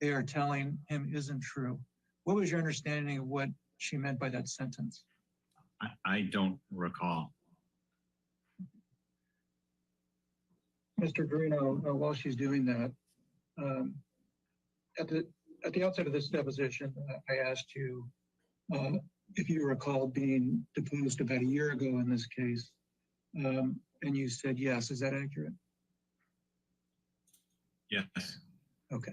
they are telling him isn't true. What was your understanding of what she meant by that sentence? I don't recall. Mr. Greeno, while she's doing that, at the outset of this deposition, I asked you if you recall being deposed about a year ago in this case, and you said yes. Is that accurate? Yes. Okay.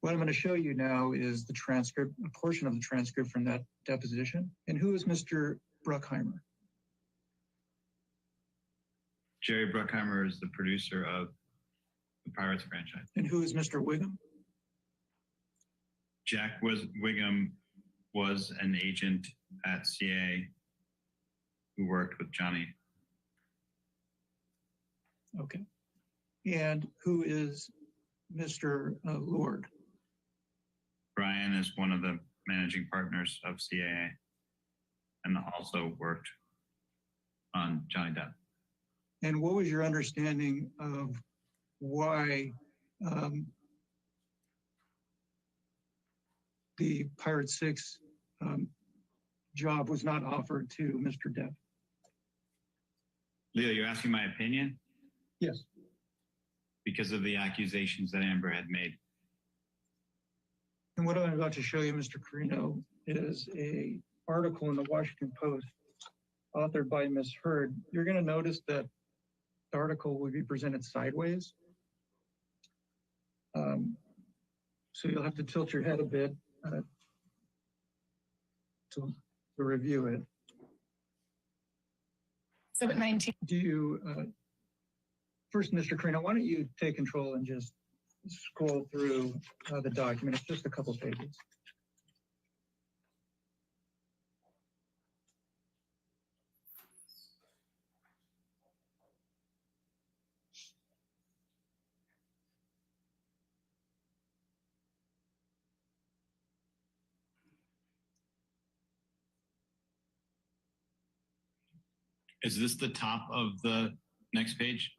What I'm going to show you now is the transcript, a portion of the transcript from that deposition. And who is Mr. Bruckheimer? Jerry Bruckheimer is the producer of the Pirates franchise. And who is Mr. Wiggum? Jack Wiggum was an agent at CA who worked with Johnny. Okay. And who is Mr. Lord? Brian is one of the managing partners of CAA and also worked on Johnny Depp. And what was your understanding of why the Pirate 6 job was not offered to Mr. Depp? Leo, you're asking my opinion? Yes. Because of the accusations that Amber had made. And what I'm about to show you, Mr. Carino, is an article in the Washington Post authored by Ms. Hurd. You're going to notice that the article will be presented sideways. So you'll have to tilt your head a bit to review it. 719. Do you, first, Mr. Carino, why don't you take control and just scroll through the document? It's just a couple pages. Is this the top of the next page?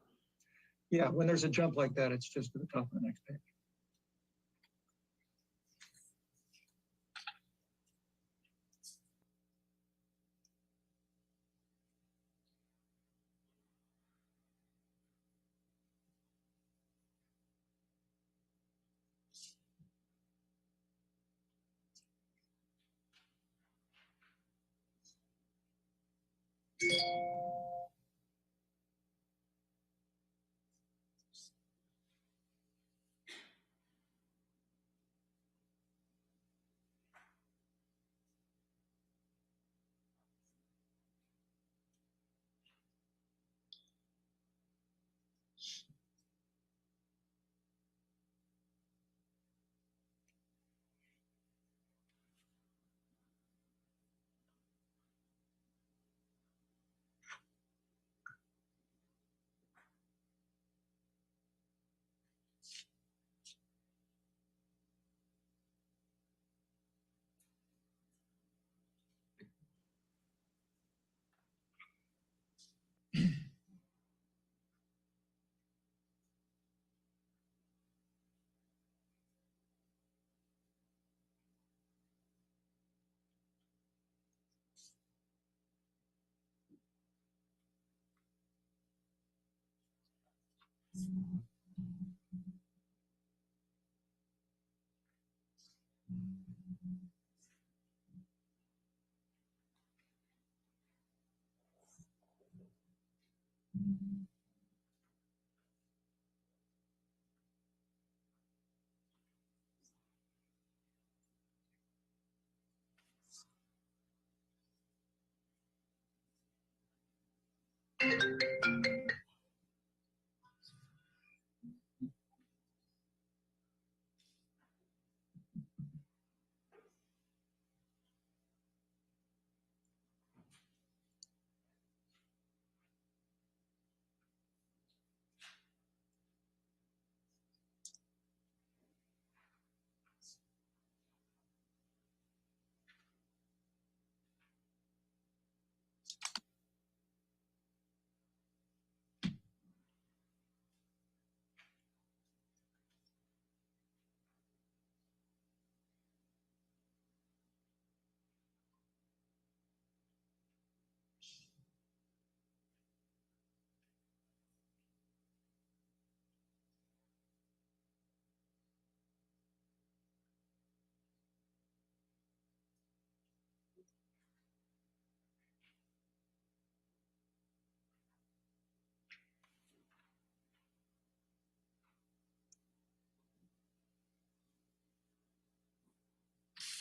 Yeah, when there's a jump like that, it's just at the top of the next page.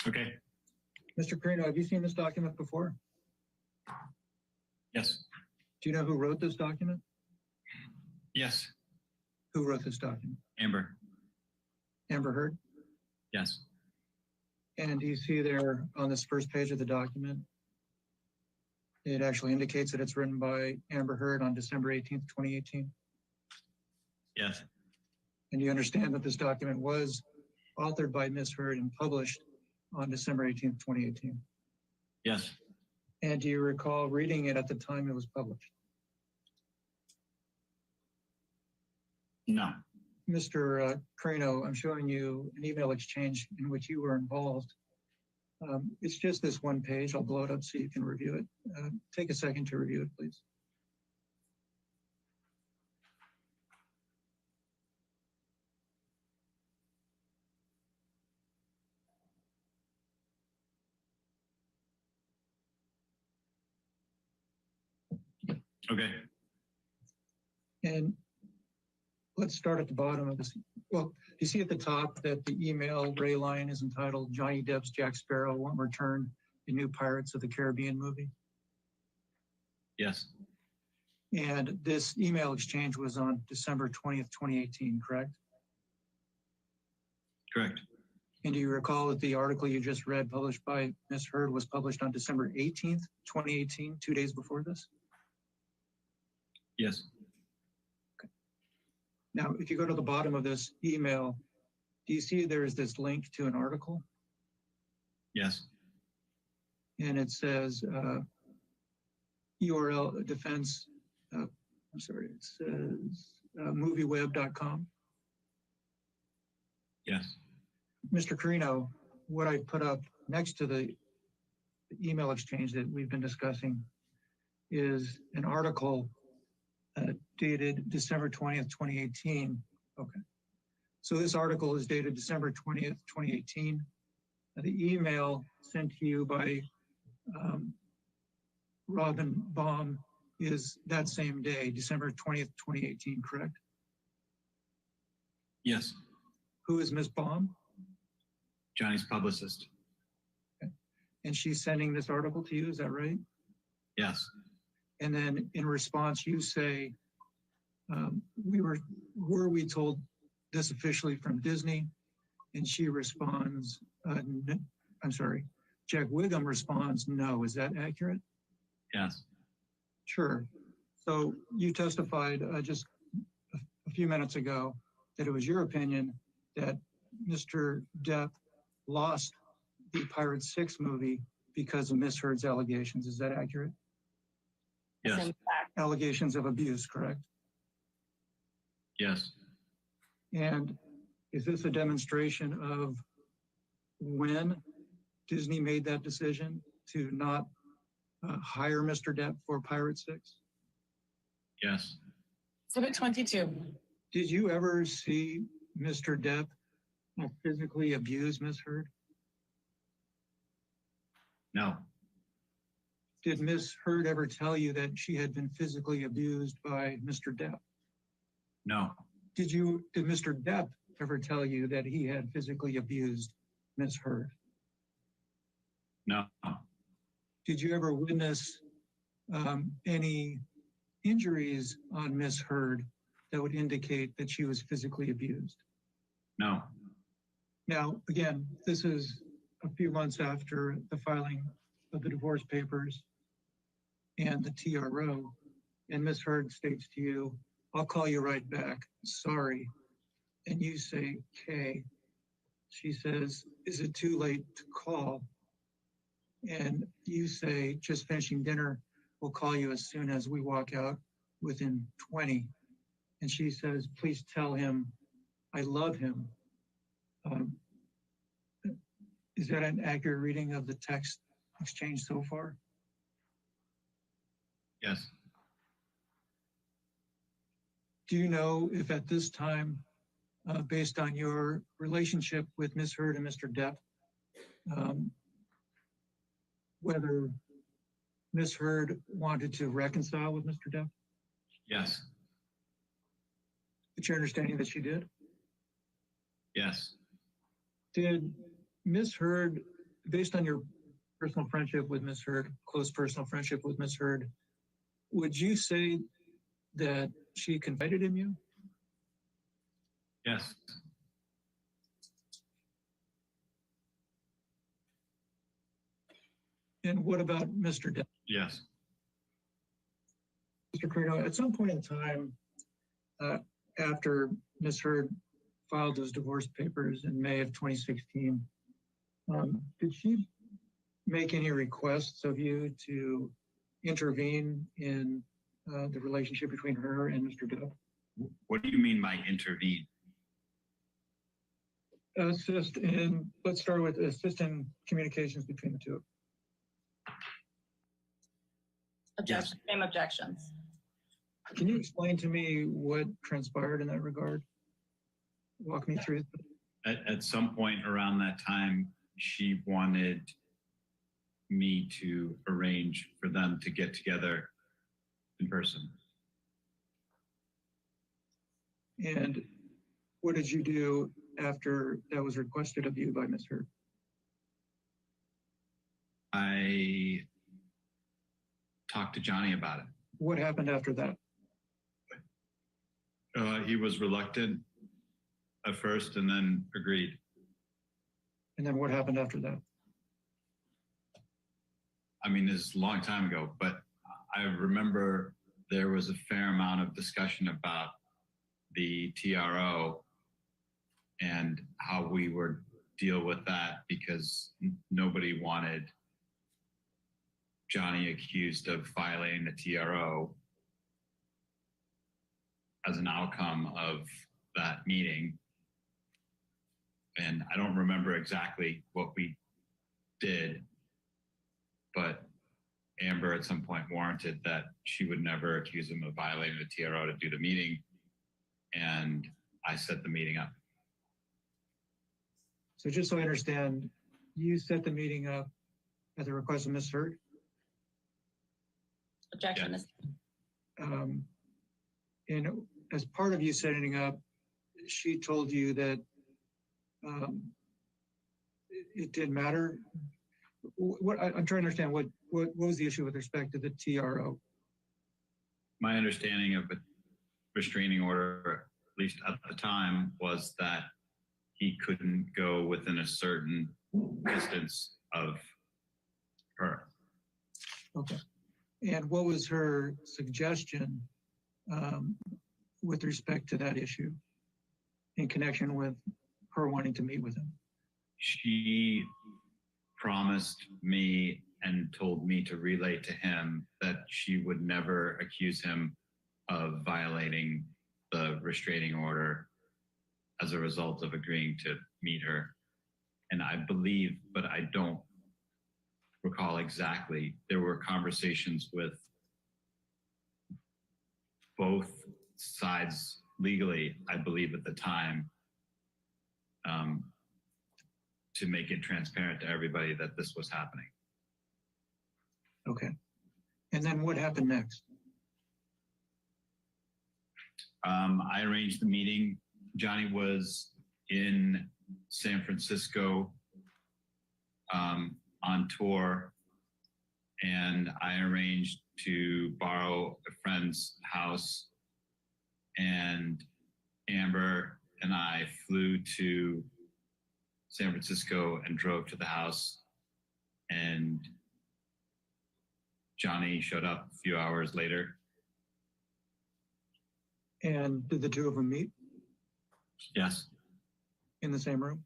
Okay. Mr. Carino, have you seen this document before? Yes. Do you know who wrote this document? Yes. Who wrote this document? Amber. Amber Heard? Yes. And do you see there on this first page of the document, it actually indicates that it's written by Amber Heard on December 18th, 2018? Yes. And you understand that this document was authored by Ms. Heard and published on December 18th, 2018? Yes. And do you recall reading it at the time it was published? No. Mr. Carino, I'm showing you an email exchange in which you were involved. It's just this one page. I'll blow it up so you can review it. Take a second to review it, please. Okay. And let's start at the bottom of this. Well, you see at the top that the email ray line is entitled Johnny Depp's Jack Sparrow won't return the new Pirates of the Caribbean movie. Yes. And this email exchange was on December 20th, 2018, correct? Correct. And do you recall that the article you just read published by Ms. Heard was published on December 18th, 2018, 2 days before this? Yes. Now, if you go to the bottom of this email, do you see there's this link to an article? Yes. And it says URL defense, it says movieweb.com. Yes. Mr. Carino, what I put up next to the email exchange that we've been discussing is an article dated December 20th, 2018. Okay. So this article is dated December 20th, 2018. The email sent to you by Robin Baum is that same day, December 20th, 2018, correct? Yes. Who is Ms. Baum? Johnny's publicist. Okay. And she's sending this article to you, is that right? Yes. And then in response, you say, were we told this officially from Disney? And she responds, I'm sorry, Jack Wiggum responds, no. Is that accurate? Yes. Sure. So you testified just a few minutes ago that it was your opinion that Mr. Depp lost the Pirates 6 movie because of Ms. Heard's allegations. Is that accurate? Yes. Allegations of abuse, correct? Yes. And is this a demonstration of when Disney made that decision to not hire Mr. Depp for Pirate 6? Yes. Exhibit 22. Did you ever see Mr. Depp physically abuse Ms. Heard? No, Did Ms. Heard ever tell you that she had been physically abused by Mr. Depp? no, Did Mr. Depp ever tell you that he had physically abused Ms. Heard? no, Did you ever witness any injuries on Ms. Heard that would indicate that she was physically abused? no, Now, again, this is a few months after the filing of the divorce papers and the TRO, and Ms. Heard states to you, "I'll call you right back, sorry." And you say, "Okay." She says, "Is it too late to call?" And you say, "Just finishing dinner, we'll call you as soon as we walk out within 20. And she says, "Please tell him I love him." Is that an accurate reading of the text exchange so far? yes, Do you know if at this time, based on your relationship with Ms. Heard and Mr. Depp, whether Ms. Heard wanted to reconcile with Mr. Depp? yes, It's your understanding that she did? yes, Did Ms. Heard, based on your personal friendship with Ms. Heard, close personal friendship with Ms. Heard, would you say that she confided in you? yes, And what about Mr. Depp? yes, Mr. Carino, at some point in time, after Ms. Heard filed those divorce papers in May of 2016, did she make any requests of you to intervene in the relationship between her and Mr. Depp? What do you mean by intervene? Assist in, let's start with assist in communications between the two. Objection, same objections. Can you explain to me what transpired in that regard? Walk me through. At some point around that time, she wanted me to arrange for them to get together in person. And what did you do after that was requested of you by Ms. Heard? I talked to Johnny about it. What happened after that? He was reluctant at first and then agreed. And then what happened after that? I mean, this is a long time ago, but I remember there was a fair amount of discussion about the TRO and how we would deal with that because nobody wanted Johnny accused of violating the TRO as an outcome of that meeting. And I don't remember exactly what we did, but Amber at some point warranted that she would never accuse him of violating the TRO to do the meeting. And I set the meeting up. So just so I understand, you set the meeting up at the request of Ms. Heard? Objection is And as part of you setting up, she told you that it didn't matter. What I'm trying to understand, what was the issue with respect to the TRO? My understanding of the restraining order, at least at the time, was that he couldn't go within a certain distance of her. Okay. And what was her suggestion with respect to that issue in connection with her wanting to meet with him? She promised me and told me to relay to him that she would never accuse him of violating the restraining order as a result of agreeing to meet her. And I believe, but I don't recall exactly, there were conversations with both sides legally, I believe at the time, to make it transparent to everybody that this was happening. Okay. And then what happened next? I arranged the meeting. Johnny was in San Francisco on tour, and I arranged to borrow a friend's house, and Amber and I flew to San Francisco and drove to the house, and Johnny showed up a few hours later. And did the two of them meet Yes, in the same room?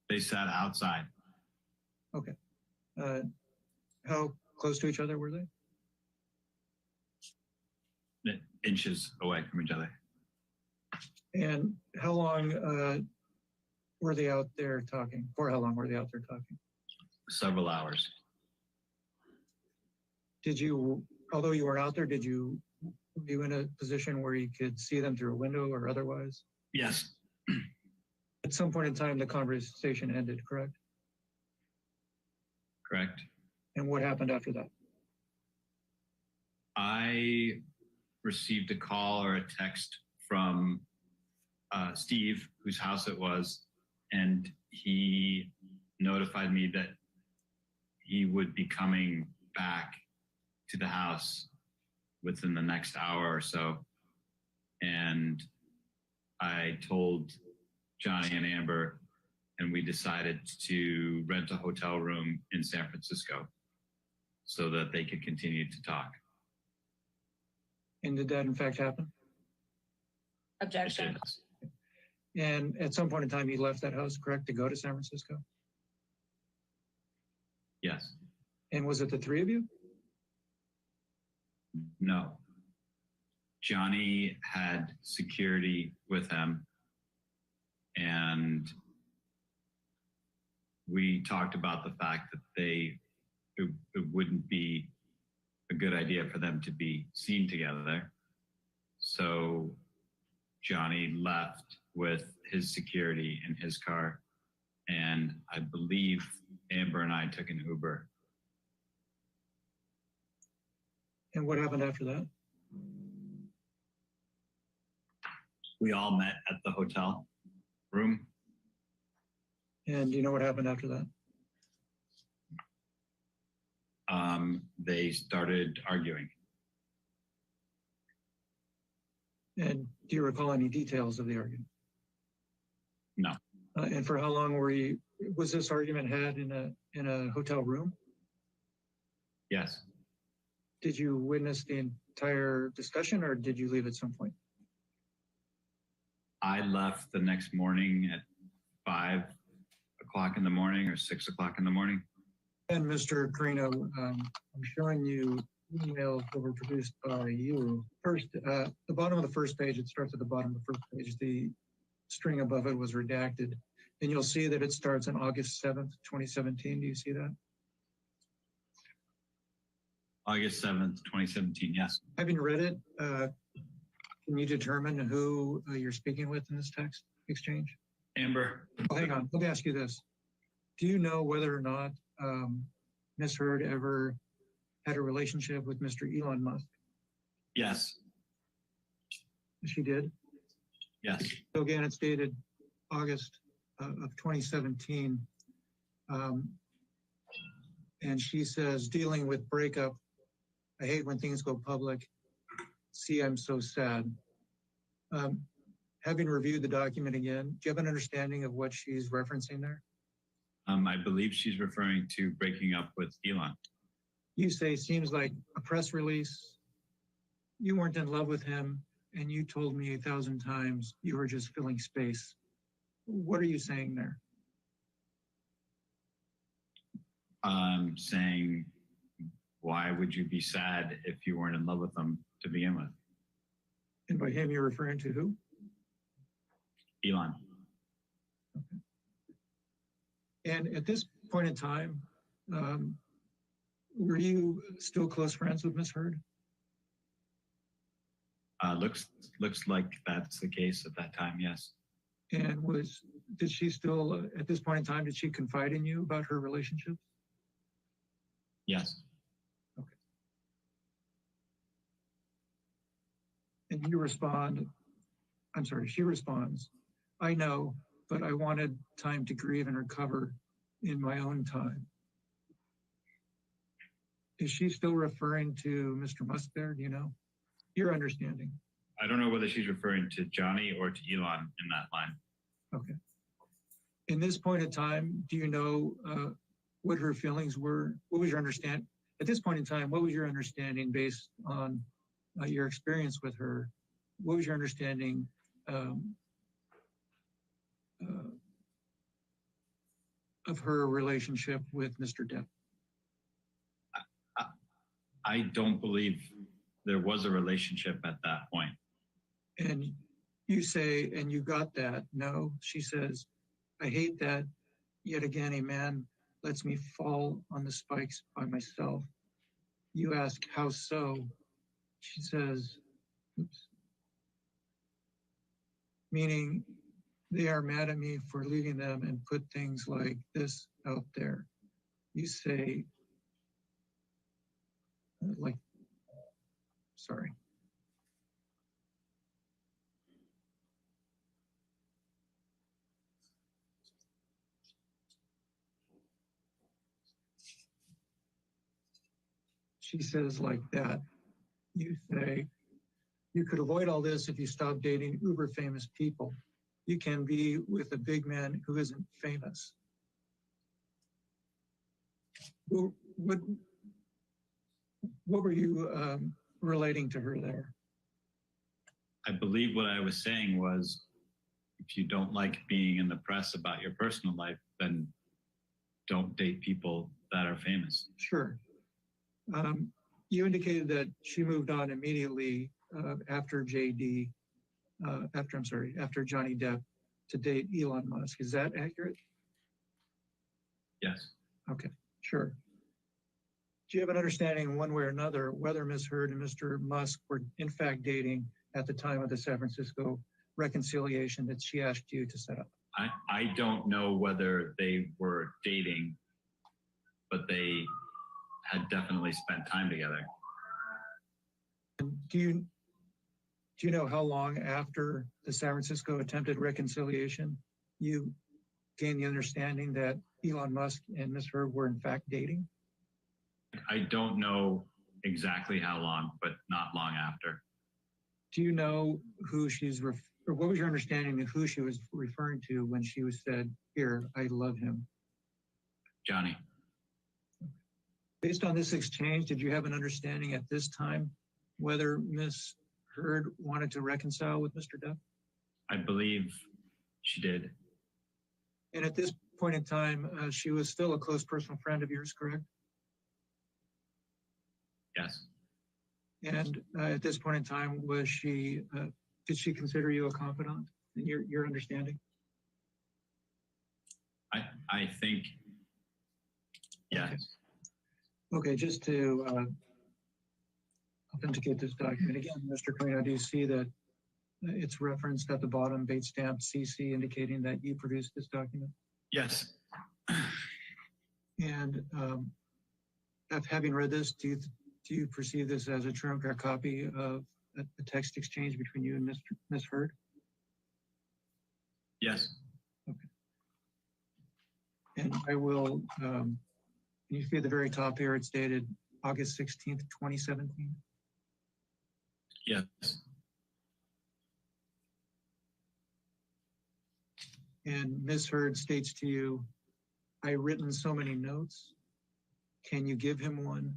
they sat outside. Okay. How close to each other were they? Inches away from each other. And how long were they out there talking? For how long were they out there talking? Several hours. Did you, although you weren't out there, were you in a position where you could see them through a window or otherwise? Yes, At some point in time, the conversation ended, correct? correct. And what happened after that? I received a call or a text from Steve, whose house it was, and he notified me that he would be coming back to the house within the next hour or so. And I told Johnny and Amber, and we decided to rent a hotel room in San Francisco so that they could continue to talk. And did that in fact happen? Objection. And at some point in time, he left that house, correct, to go to San Francisco? Yes. And was it the three of you? No. Johnny had security with him, and we talked about the fact that it wouldn't be a good idea for them to be seen together. So Johnny left with his security in his car, and I believe Amber and I took an Uber. And what happened after that? We all met at the hotel room. And do you know what happened after that? They started arguing. And do you recall any details of the argument? No. And for how long was this argument had in a hotel room? Yes. Did you witness the entire discussion, or did you leave at some point? I left the next morning at 5 o'clock in the morning or 6 o'clock in the morning. And Mr. Carino, I'm showing you emails that were produced by you. First, the bottom of the first page, it starts at the bottom of the first page. The string above it was redacted. And you'll see that it starts on August 7th, 2017. Do you see that? August 7th, 2017, yes. Having read it, can you determine who you're speaking with in this text exchange? Amber. Oh, hang on, let me ask you this. Do you know whether or not Ms. Heard ever had a relationship with Mr. Elon Musk? Yes. She did? Yes. So again, it's dated August of 2017. And she says, dealing with breakup, I hate when things go public. See, I'm so sad. Having reviewed the document again, do you have an understanding of what she's referencing there? I believe she's referring to breaking up with Elon. You say, seems like a press release. You weren't in love with him, and you told me 1,000 times you were just filling space. What are you saying there? Saying, why would you be sad if you weren't in love with him to begin with? And by him, you're referring to who? Elon. Okay. And at this point in time, were you still close friends with Ms. Heard? Looks like that's the case at that time. Yes. And did she still, at this point in time, did she confide in you about her relationship? Yes. And you respond, I'm sorry, she responds, I know, but I wanted time to grieve and recover in my own time. Is she still referring to Mr. Musk there? Do you know? Your understanding? I don't know whether she's referring to Johnny or to Elon in that line. Okay. In this point in time, do you know what her feelings were? What was your understanding? At this point in time, what was your understanding based on your experience with her? What was your understanding of her relationship with Mr. Depp? I don't believe there was a relationship at that point. And you say, and you got that? No, she says, I hate that yet again a man lets me fall on the spikes by myself. You ask, how so? She says, oops. Meaning they are mad at me for leaving them and put things like this out there. You say, sorry. She says like that. You say, you could avoid all this if you stop dating uber famous people. You can be with a big man who isn't famous. What were you relating to her there? I believe what I was saying was, if you don't like being in the press about your personal life, then don't date people that are famous. Sure. You indicated that she moved on immediately after after Johnny Depp to date Elon Musk. Is that accurate? Yes. Okay, sure. Do you have an understanding one way or another whether Ms. Heard and Mr. Musk were in fact dating at the time of the San Francisco reconciliation that she asked you to set up? I don't know whether they were dating, but they had definitely spent time together. Do you know how long after the San Francisco attempted reconciliation you gained the understanding that Elon Musk and Ms. Heard were in fact dating? I don't know exactly how long, but not long after. Do you know who or what was your understanding of who she was referring to when she was said, here, I love him? Johnny. Based on this exchange, did you have an understanding at this time whether Ms. Heard wanted to reconcile with Mr. Depp? I believe she did. And at this point in time, she was still a close personal friend of yours, correct? Yes. And at this point in time, did she consider you a confidant in your understanding? I think, yes. Okay, just to authenticate this document again, Mr. Carino, do you see that it's referenced at the bottom, date stamp CC, indicating that you produced this document? Yes. And having read this, do you perceive this as a true and correct copy of a text exchange between you and Ms. Heard? Yes. Okay. And I will, you see at the very top here, it's dated August 16th, 2017. Yes. And Ms. Heard states to you, I've written so many notes. Can you give him one?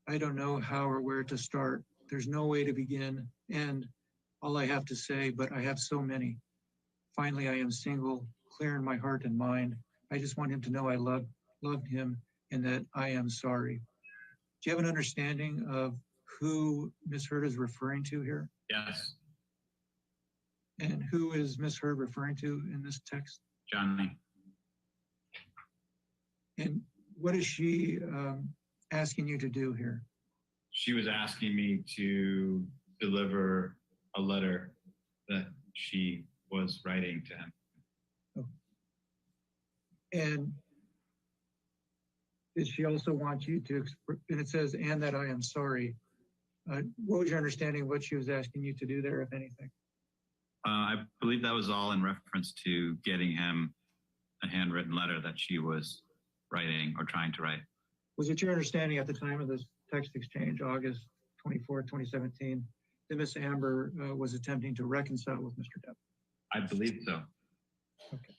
I don't know how or where to start. There's no way to begin. And all I have to say, but I have so many. Finally, I am single, clear in my heart and mind. I just want him to know I loved him and that I am sorry. Do you have an understanding of who Ms. Heard is referring to here? Yes. And who is Ms. Heard referring to in this text? Johnny. And what is she asking you to do here? She was asking me to deliver a letter that she was writing to him. And did she also want you to, and it says, and that I am sorry. What was your understanding of what she was asking you to do there, if anything? I believe that was all in reference to getting him a handwritten letter that she was writing or trying to write. Was it your understanding at the time of this text exchange, August 24, 2017, that Miss Amber was attempting to reconcile with Mr. Depp? I believe so. Okay.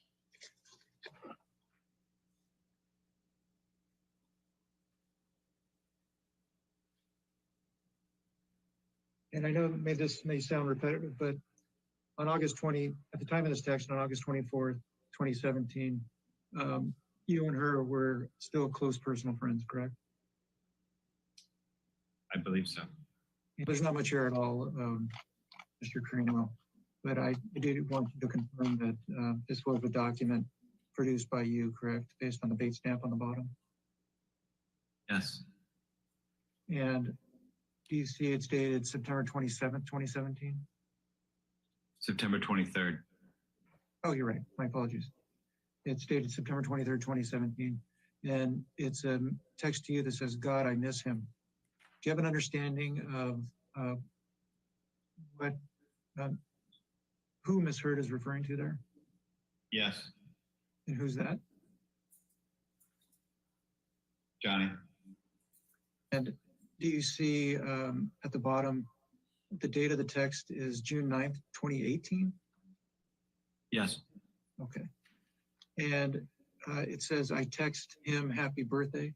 And I know this may sound repetitive, but on August 20, at the time of this text, on August 24th, 2017, you and her were still close personal friends, correct? I believe so. There's not much here at all, Mr. Carino, but I did want you to confirm that this was a document produced by you, correct, based on the date stamp on the bottom? Yes. And do you see it's dated September 27th, 2017? September 23rd. Oh, you're right. My apologies. It's dated September 23rd, 2017. And it's a text to you that says, God, I miss him. Do you have an understanding of who Ms. Hurd is referring to there? Yes. And who's that? Johnny. And do you see at the bottom, the date of the text is June 9th, 2018? Yes. Okay. And it says, I text him happy birthday.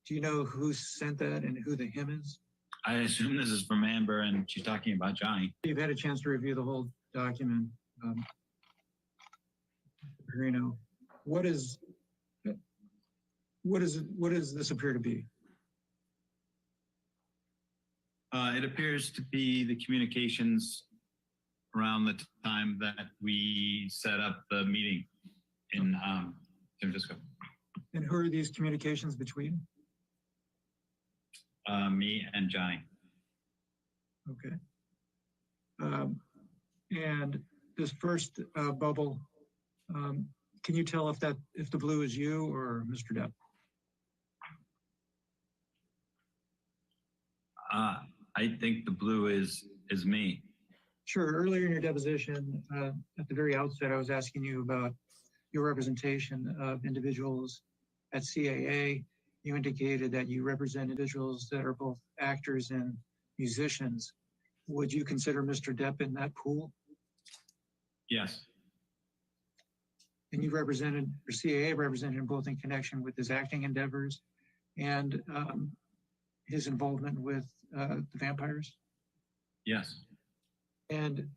Do you know who sent that and who the him is? I assume this is from Amber and she's talking about Johnny. You've had a chance to review the whole document. Carino, what does this appear to be? It appears to be the communications around the time that we set up the meeting in San Francisco. And who are these communications between? Me and Johnny. Okay. And this first bubble, can you tell if the blue is you or Mr. Depp? I think the blue is me. Sure. Earlier in your deposition, at the very outset, I was asking you about your representation of individuals at CAA. You indicated that you represent individuals that are both actors and musicians. Would you consider Mr. Depp in that pool? Yes. And you represented, or CAA represented him both in connection with his acting endeavors and his involvement with the vampires? Yes. And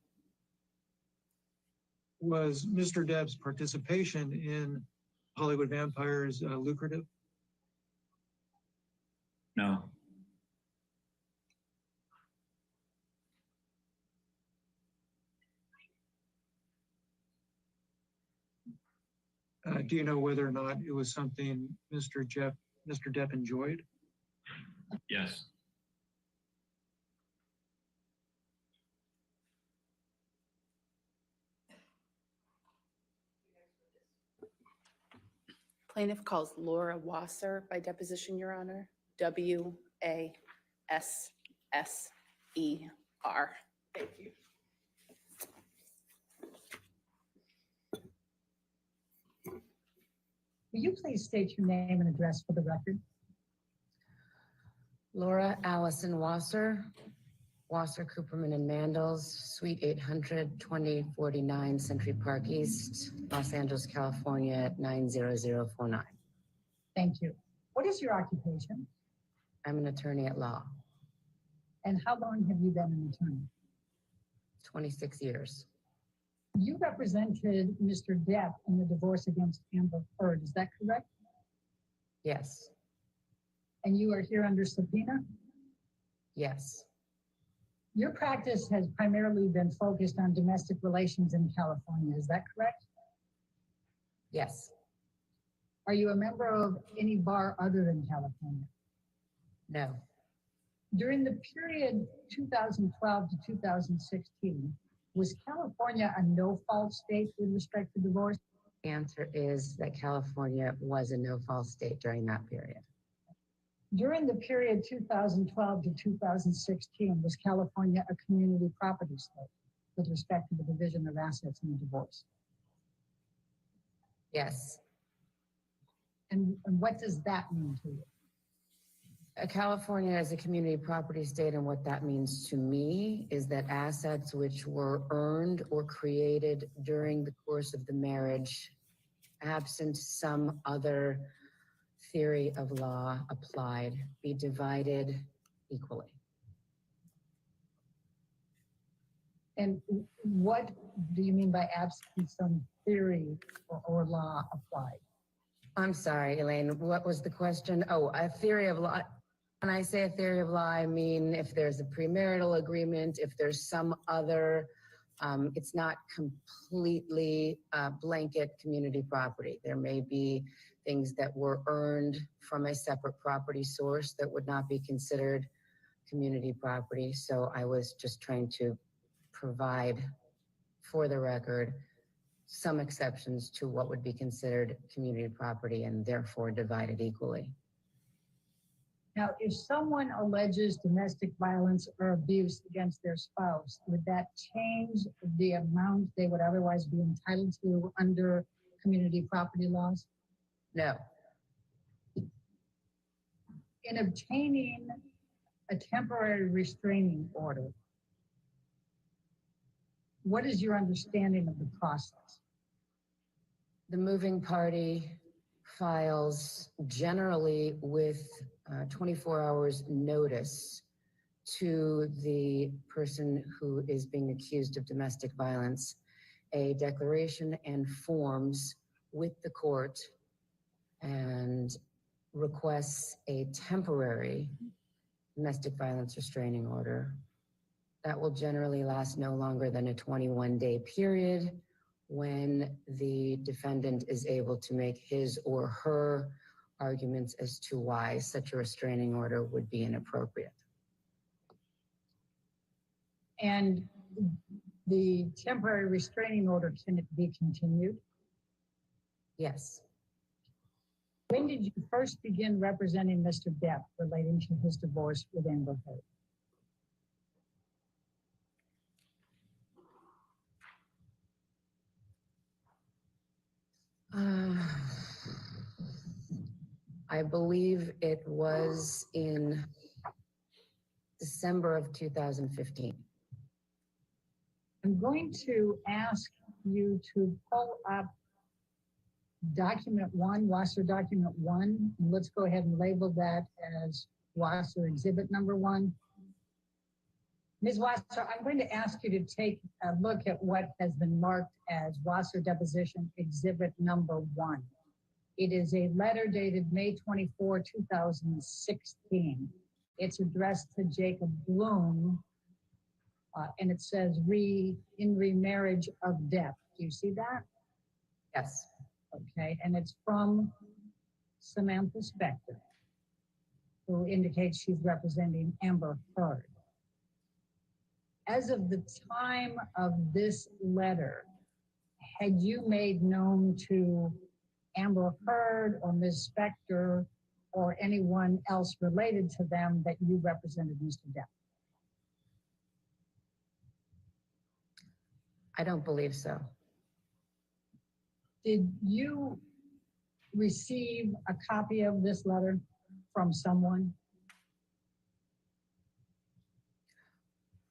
was Mr. Depp's participation in Hollywood Vampires lucrative? No. Do you know whether or not it was something Mr. Depp enjoyed? Yes. Plaintiff calls Laura Wasser by deposition, Your Honor. WASSER. Thank you. Will you please state your name and address for the record? Laura Allison Wasser, Wasser, Cooperman and Mandels, Suite 800, 2049 Century Park East, Los Angeles, California, 90049. Thank you. What is your occupation? I'm an attorney at law, And how long have you been an attorney? 26 years. You represented Mr. Depp in the divorce against Amber Heard, is that correct? Yes, And you are here under subpoena? yes, Your practice has primarily been focused on domestic relations in California, is that correct? yes, Are you a member of any bar other than California? no, During the period 2012 to 2016, was California a no-fault state with respect to divorce? The answer is that California was a no-fault state during that period. During the period 2012 to 2016, was California a community property state with respect to the division of assets in a divorce? Yes. And what does that mean to you? California is a community property state, and what that means to me is that assets which were earned or created during the course of the marriage, absent some other theory of law applied, be divided equally. And what do you mean by absent some theory or law applied? I'm sorry, Elaine, what was the question? Oh, a theory of law. When I say a theory of law, I mean if there's a premarital agreement, if there's some other, it's not completely blanket community property. There may be things that were earned from a separate property source that would not be considered community property. So I was just trying to provide, for the record, some exceptions to what would be considered community property and therefore divided equally. Now, if someone alleges domestic violence or abuse against their spouse, would that change the amount they would otherwise be entitled to under community property laws? No. In obtaining a temporary restraining order, what is your understanding of the process? The moving party files generally with 24 hours notice to the person who is being accused of domestic violence, a declaration and forms with the court, and requests a temporary domestic violence restraining order. That will generally last no longer than a 21-day period when the defendant is able to make his or her arguments as to why such a restraining order would be inappropriate. And the temporary restraining order, can it be continued? Yes. When did you first begin representing Mr. Depp relating to his divorce with Amber Heard? I believe it was in December of 2015. I'm going to ask you to pull up document 1, Wasser document 1, and let's go ahead and label that as Wasser exhibit number 1. Ms. Wasser, I'm going to ask you to take a look at what has been marked as Wasser deposition exhibit number 1. It is a letter dated May 24, 2016. It's addressed to Jacob Bloom, and it says in remarriage of Depp. Do you see that? Yes. Okay, and it's from Samantha Spector, who indicates she's representing Amber Heard. As of the time of this letter, had you made known to Amber Heard or Ms. Spector or anyone else related to them that you represented Mr. Depp? I don't believe so. Did you receive a copy of this letter from someone?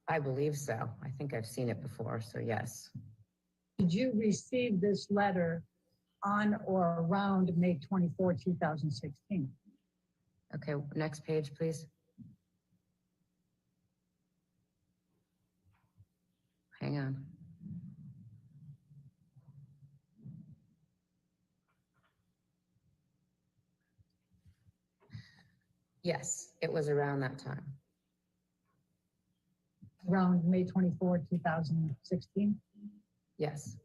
I believe so. I think I've seen it before, so yes. Did you receive this letter on or around May 24, 2016? Okay, next page, please. Hang on. Yes, it was around that time. Around May 24, 2016? Yes.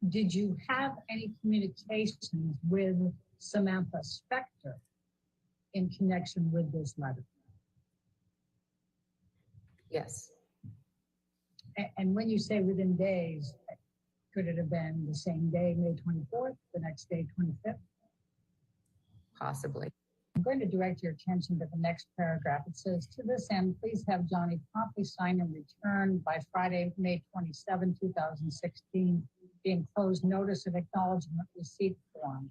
Did you have any communications with Samantha Spector in connection with this letter? Yes, And when you say within days, could it have been the same day, May 24th, the next day, 25th? possibly. I'm going to direct your attention to the next paragraph. It says, to this end, please have Johnny promptly sign and return by Friday, May 27, 2016, the enclosed notice of acknowledgement receipt form,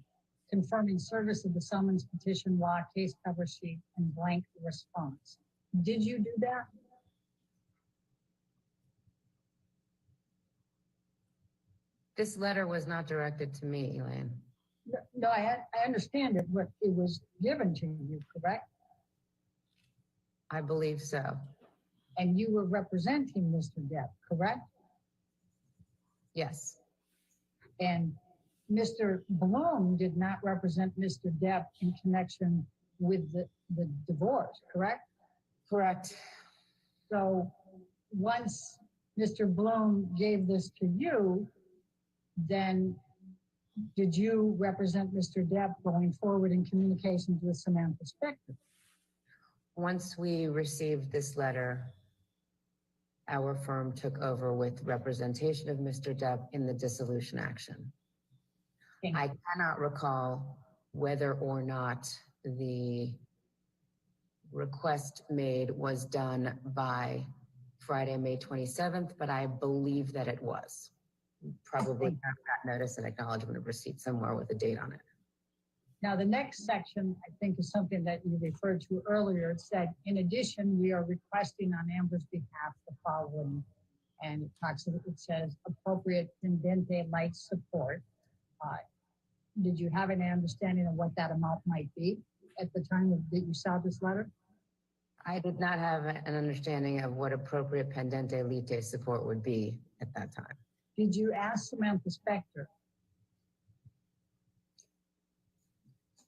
confirming service of the summons, petition, law, case cover sheet, and blank response. Did you do that? This letter was not directed to me, Elaine. No, I understand it, but it was given to you, correct? I believe so. And you were representing Mr. Depp, correct? Yes, And Mr. Bloom did not represent Mr. Depp in connection with the divorce, correct? correct. So once Mr. Bloom gave this to you, then did you represent Mr. Depp going forward in communications with Samantha Spector? Once we received this letter, our firm took over with representation of Mr. Depp in the dissolution action. Thank I cannot recall whether or not the request made was done by Friday, May 27th, but I believe that it was. Probably have that notice and acknowledgement of receipt somewhere with a date on it. Now, the next section, I think, is something that you referred to earlier. It said, in addition, we are requesting on Amber's behalf the following. And it says appropriate pendente light support. Did you have any understanding of what that amount might be at the time that you saw this letter? I did not have an understanding of what appropriate pendente lite support would be at that time. Did you ask Samantha Spector?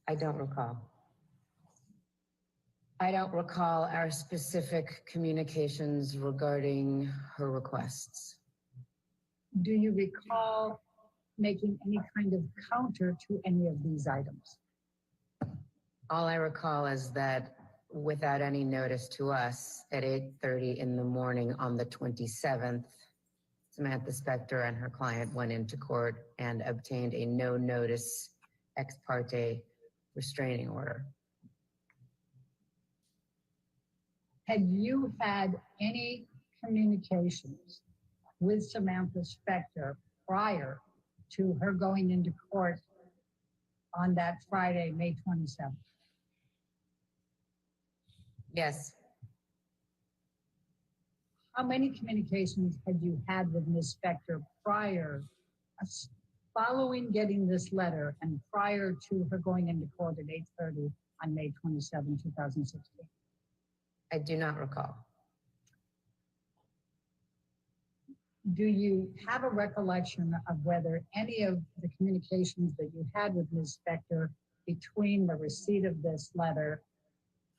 I don't recall. I don't recall our specific communications regarding her requests. Do you recall making any kind of counter to any of these items? All I recall is that without any notice to us at 8:30 in the morning on the 27th, Samantha Spector and her client went into court and obtained a no notice ex parte restraining order. Had you had any communications with Samantha Spector prior to her going into court on that Friday, May 27th? Yes, How many communications had you had with Ms. Spector prior, following getting this letter and prior to her going into court at 8:30 on May 27, 2016? I do not recall. Do you have a recollection of whether any of the communications that you had with Ms. Spector between the receipt of this letter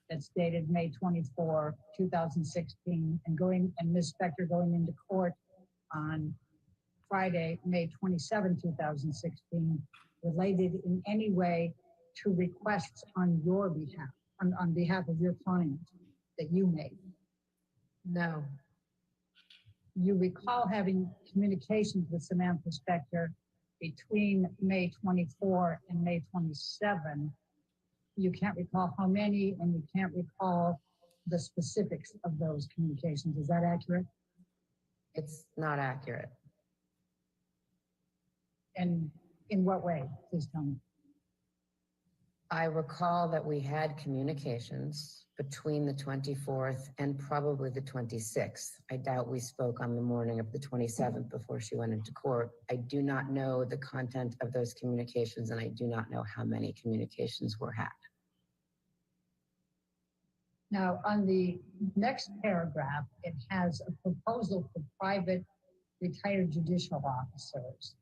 that's dated May 24, 2016, and Ms. Spector going into court on Friday, May 27, 2016, related in any way to requests on your behalf, on behalf of your client that you made? No, You recall having communications with Samantha Spector between May 24 and May 27. You can't recall how many, and you can't recall the specifics of those communications. Is that accurate? it's not accurate. And in what way? Please tell me. I recall that we had communications between the 24th and probably the 26th. I doubt we spoke on the morning of the 27th before she went into court. I do not know the content of those communications, and I do not know how many communications were had. Now, on the next paragraph, it has a proposal for private retired judicial officers.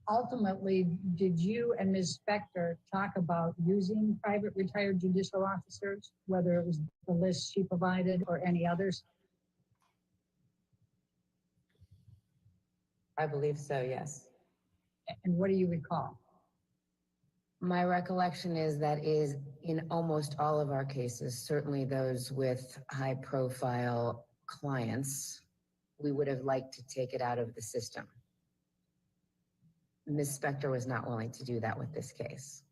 Ultimately, did you and Ms. Spector talk about using private retired judicial officers, whether it was the list she provided or any others? I believe so, yes. And what do you recall? My recollection is that is in almost all of our cases, certainly those with high profile clients, we would have liked to take it out of the system. Ms. Spector was not willing to do that with this case.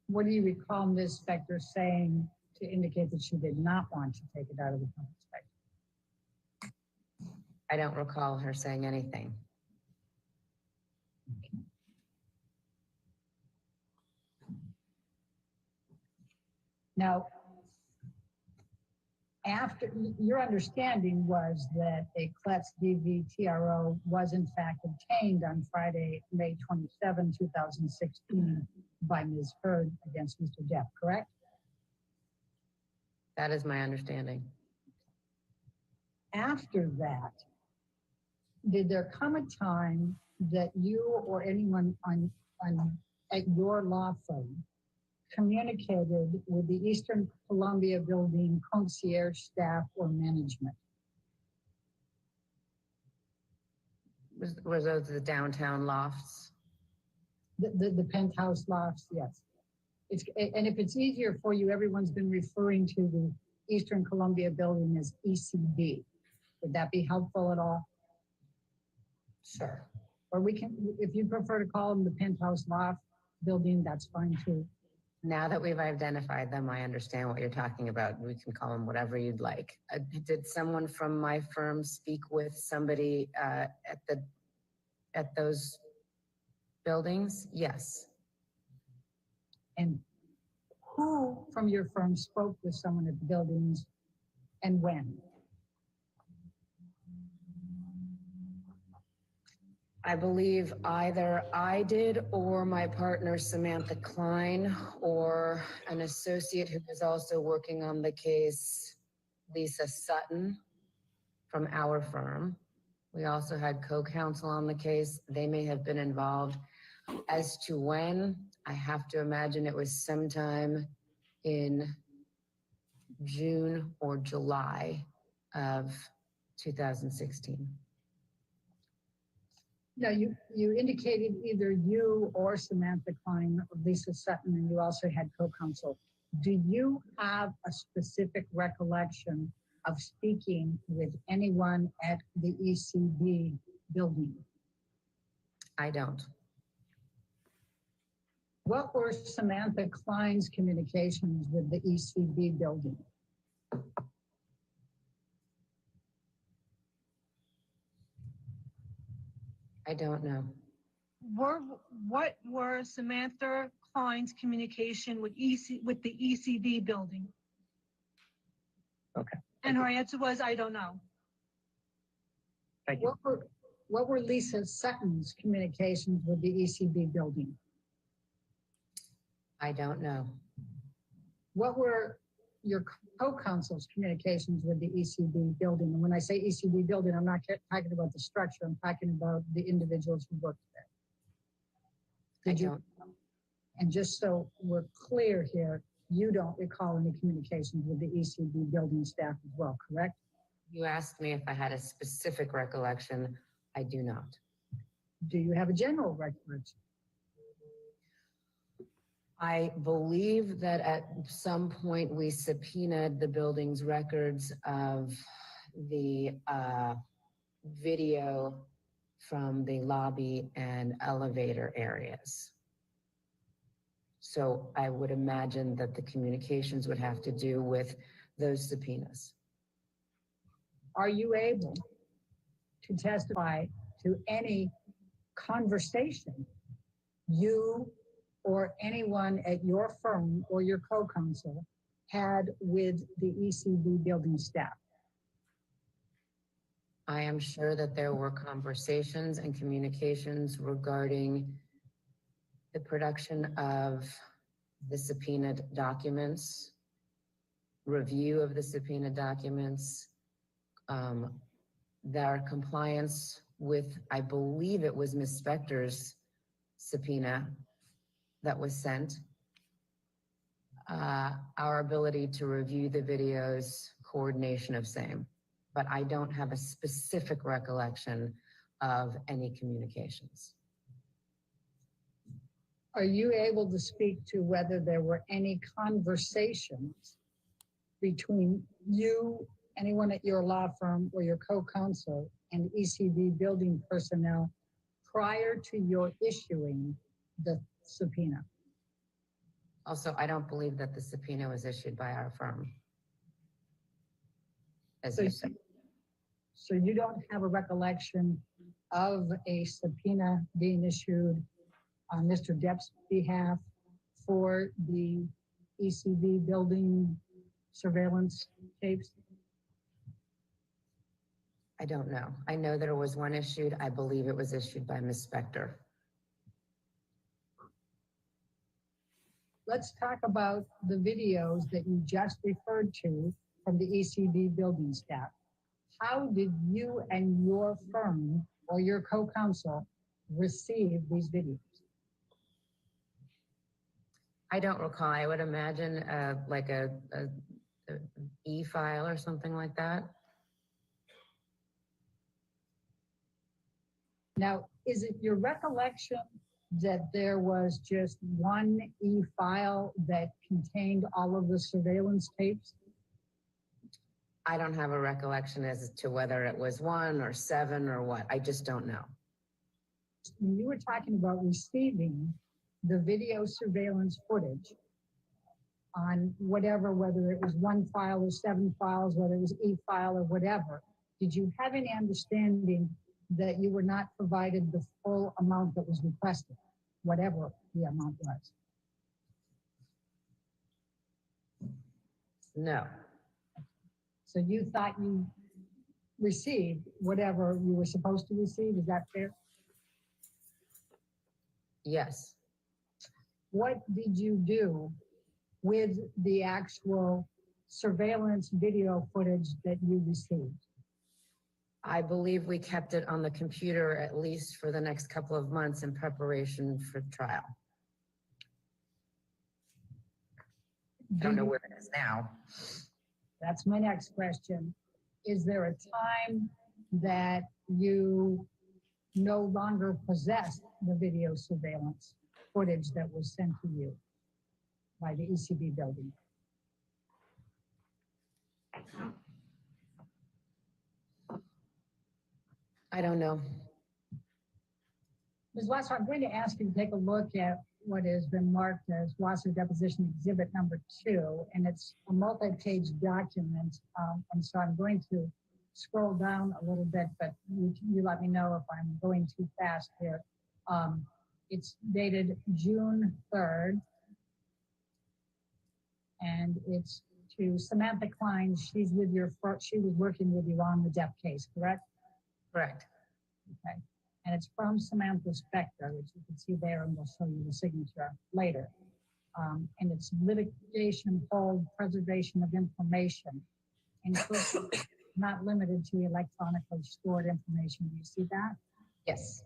What do you recall Ms. Spector saying to indicate that she did not want to take it out of the public spectrum? I don't recall her saying anything. Now, after, your understanding was that a CLETS DVTRO was in fact obtained on Friday, May 27, 2016 by Ms. Heard against Mr. Depp, correct? That is my understanding. After that, did there come a time that you or anyone at your law firm communicated with the Eastern Columbia Building concierge staff or management? Was those the downtown lofts? The penthouse lofts, yes. And if it's easier for you, everyone's been referring to the Eastern Columbia Building as ECB. Would that be helpful at all? Sure. Or we can, if you prefer to call them the penthouse loft building, that's fine too. Now that we've identified them, I understand what you're talking about. We can call them whatever you'd like. Did someone from my firm speak with somebody at those buildings? Yes. And who from your firm spoke with someone at the buildings and when? I believe either I did or my partner Samantha Klein or an associate who was also working on the case, Lisa Sutton from our firm. We also had co-counsel on the case. They may have been involved. As to when, I have to imagine it was sometime in June or July of 2016. Now, you indicated either you or Samantha Klein or Lisa Sutton, and you also had co-counsel. Do you have a specific recollection of speaking with anyone at the ECB building? I don't. What were Samantha Klein's communications with the ECB building? I don't know. What were Samantha Klein's communication with the ECB building? Okay. And her answer was, I don't know. Thank you. What were Lisa Sutton's communications with the ECB building? I don't know. What were your co-counsel's communications with the ECB building? And when I say ECB building, I'm not talking about the structure. I'm talking about the individuals who worked there. Did you? And just so we're clear here, you don't recall any communications with the ECB building staff as well, correct? You asked me if I had a specific recollection. I do not. Do you have a general recollection? I believe that at some point we subpoenaed the building's records of the video from the lobby and elevator areas. So I would imagine that the communications would have to do with those subpoenas. Are you able to testify to any conversation you or anyone at your firm or your co-counsel had with the ECB building staff? I am sure that there were conversations and communications regarding the production of the subpoenaed documents, review of the subpoenaed documents, their compliance with, I believe it was Ms. Spector's subpoena that was sent, our ability to review the videos, coordination of same. But I don't have a specific recollection of any communications. Are you able to speak to whether there were any conversations between you, anyone at your law firm, or your co-counsel and ECB building personnel prior to your issuing the subpoena? Also, I don't believe that the subpoena was issued by our firm. As So you said, So you don't have a recollection of a subpoena being issued on Mr. Depp's behalf for the ECB building surveillance tapes? I don't know. I know there was one issued. I believe it was issued by Ms. Spector. Let's talk about the videos that you just referred to from the ECB building staff. How did you and your firm or your co-counsel receive these videos? I don't recall. I would imagine like a e-file or something like that. Now, is it your recollection that there was just one e-file that contained all of the surveillance tapes? I don't have a recollection as to whether it was 1 or 7 or what. I just don't know. When you were talking about receiving the video surveillance footage on whatever, whether it was 1 file or 7 files, whether it was e-file or whatever, did you have any understanding that you were not provided the full amount that was requested, whatever the amount was? No. So you thought you received whatever you were supposed to receive, is that fair? Yes. What did you do with the actual surveillance video footage that you received? I believe we kept it on the computer at least for the next couple of months in preparation for trial. I don't know where it is now. That's my next question. Is there a time that you no longer possess the video surveillance footage that was sent to you by the ECB building? I don't know. Ms. Wasser, I'm going to ask you to take a look at what has been marked as Wasser Deposition Exhibit number 2, and it's a multi-page document. And so I'm going to scroll down a little bit, but you let me know if I'm going too fast here. It's dated June 3rd, and it's to Samantha Klein. She's with she was working with you on the Depp case, correct? Correct. Okay. And it's from Samantha Spector, which you can see there, and we'll show you the signature later. And it's litigation hold preservation of information, including not limited to electronically stored information. Do you see that? Yes.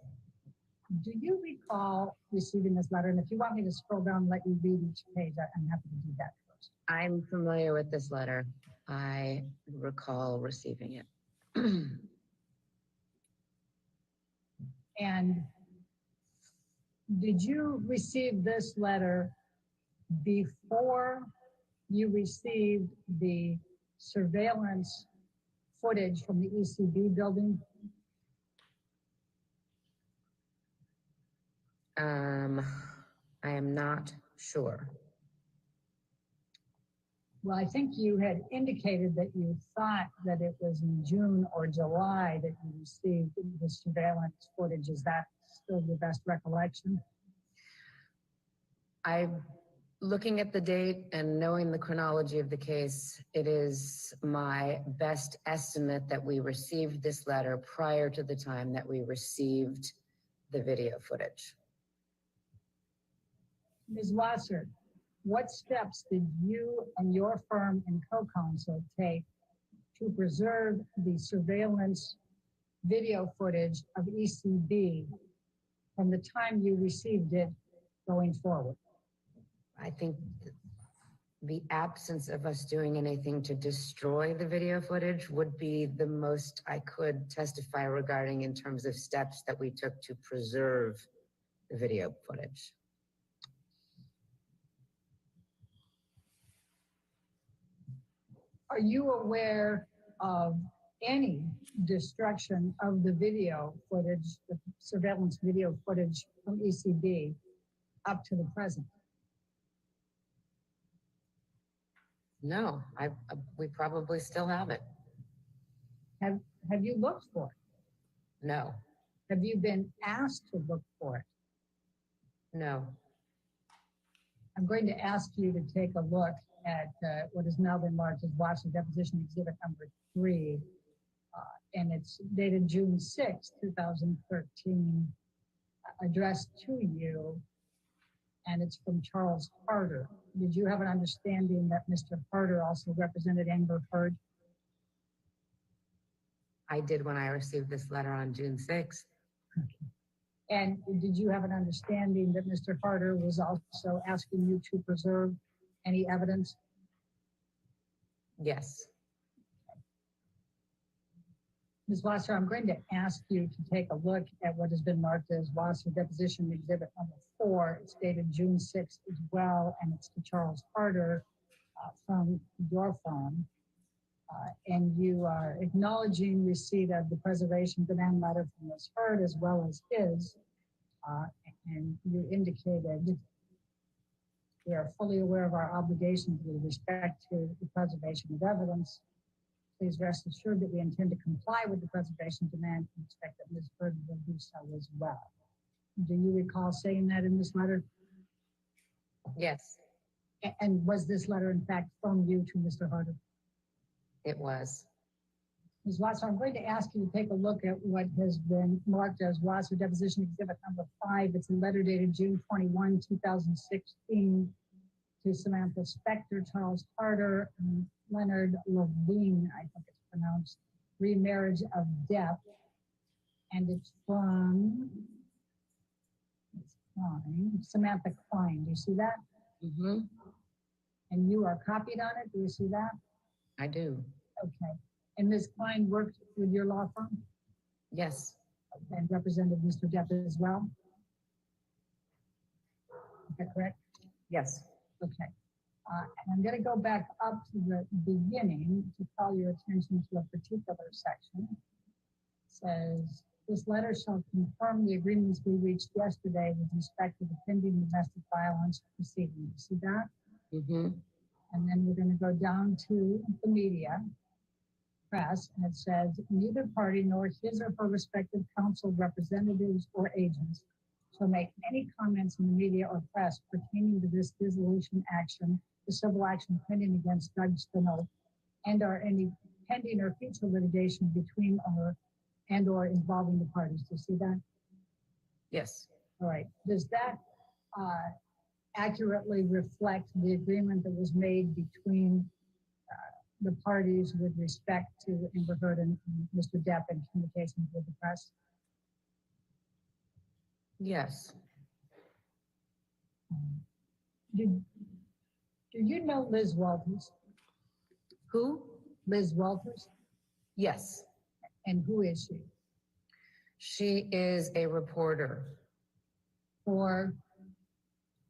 Do you recall receiving this letter? And if you want me to scroll down and let you read each page, I'm happy to do that first. I'm familiar with this letter. I recall receiving it. And did you receive this letter before you received the surveillance footage from the ECB building? I am not sure. Well, I think you had indicated that you thought that it was in June or July that you received the surveillance footage. Is that still your best recollection? Looking at the date and knowing the chronology of the case, it is my best estimate that we received this letter prior to the time that we received the video footage. Ms. Wasser, what steps did you and your firm and co-counsel take to preserve the surveillance video footage of ECB from the time you received it going forward? I think the absence of us doing anything to destroy the video footage would be the most I could testify regarding in terms of steps that we took to preserve the video footage. Are you aware of any destruction of the video footage, the surveillance video footage from ECB up to the present? No, we probably still have it. Have you looked for it? No, Have you been asked to look for it? no. I'm going to ask you to take a look at what has now been marked as Watson Deposition Exhibit number 3. And it's dated June 6, 2013, addressed to you, and it's from Charles Harder. Did you have an understanding that Mr. Harder also represented Amber Heard? I did when I received this letter on June 6th. And did you have an understanding that Mr. Harder was also asking you to preserve any evidence? Yes. Ms. Wasser, I'm going to ask you to take a look at what has been marked as Wasser Deposition Exhibit number 4. It's dated June 6th as well, and it's to Charles Harder from your phone. And you are acknowledging receipt of the preservation demand letter from Ms. Heard as well as his. And you indicated we are fully aware of our obligations with respect to the preservation of evidence. Please rest assured that we intend to comply with the preservation demand and expect that Ms. Heard will do so as well. Do you recall saying that in this letter? Yes, And was this letter in fact from you to Mr. Harder? it was. Ms. Wasser, I'm going to ask you to take a look at what has been marked as Wasser Deposition Exhibit number 5. It's a letter dated June 21, 2016 to Samantha Spector, Charles Harder, and Leonard Levine, I think it's pronounced, remarriage of Depp. And it's from Samantha Klein. Do you see that? Mm-hmm. And you are copied on it. Do you see that? I do. Okay. And Ms. Klein worked with your law firm Yes. and represented Mr. Depp as well? Is that correct? Yes. Okay. And I'm going to go back up to the beginning to call your attention to a particular section. It says, this letter shall confirm the agreements we reached yesterday with respect to the pending domestic violence proceedings. See that? Mm-hmm. And then we're going to go down to the media, press, and it says, neither party nor his or her respective counsel representatives or agents shall make any comments in the media or press pertaining to this dissolution action, the civil action pending against Doug Spino, and or any pending or future litigation between or involving the parties. Do you see that? Yes. All right. Does that accurately reflect the agreement that was made between the parties with respect to Amber Heard and Mr. Depp in communications with the press? Yes. Do you know Liz Walters? Who? Liz Walters? Yes. And who is she? She is a reporter. For?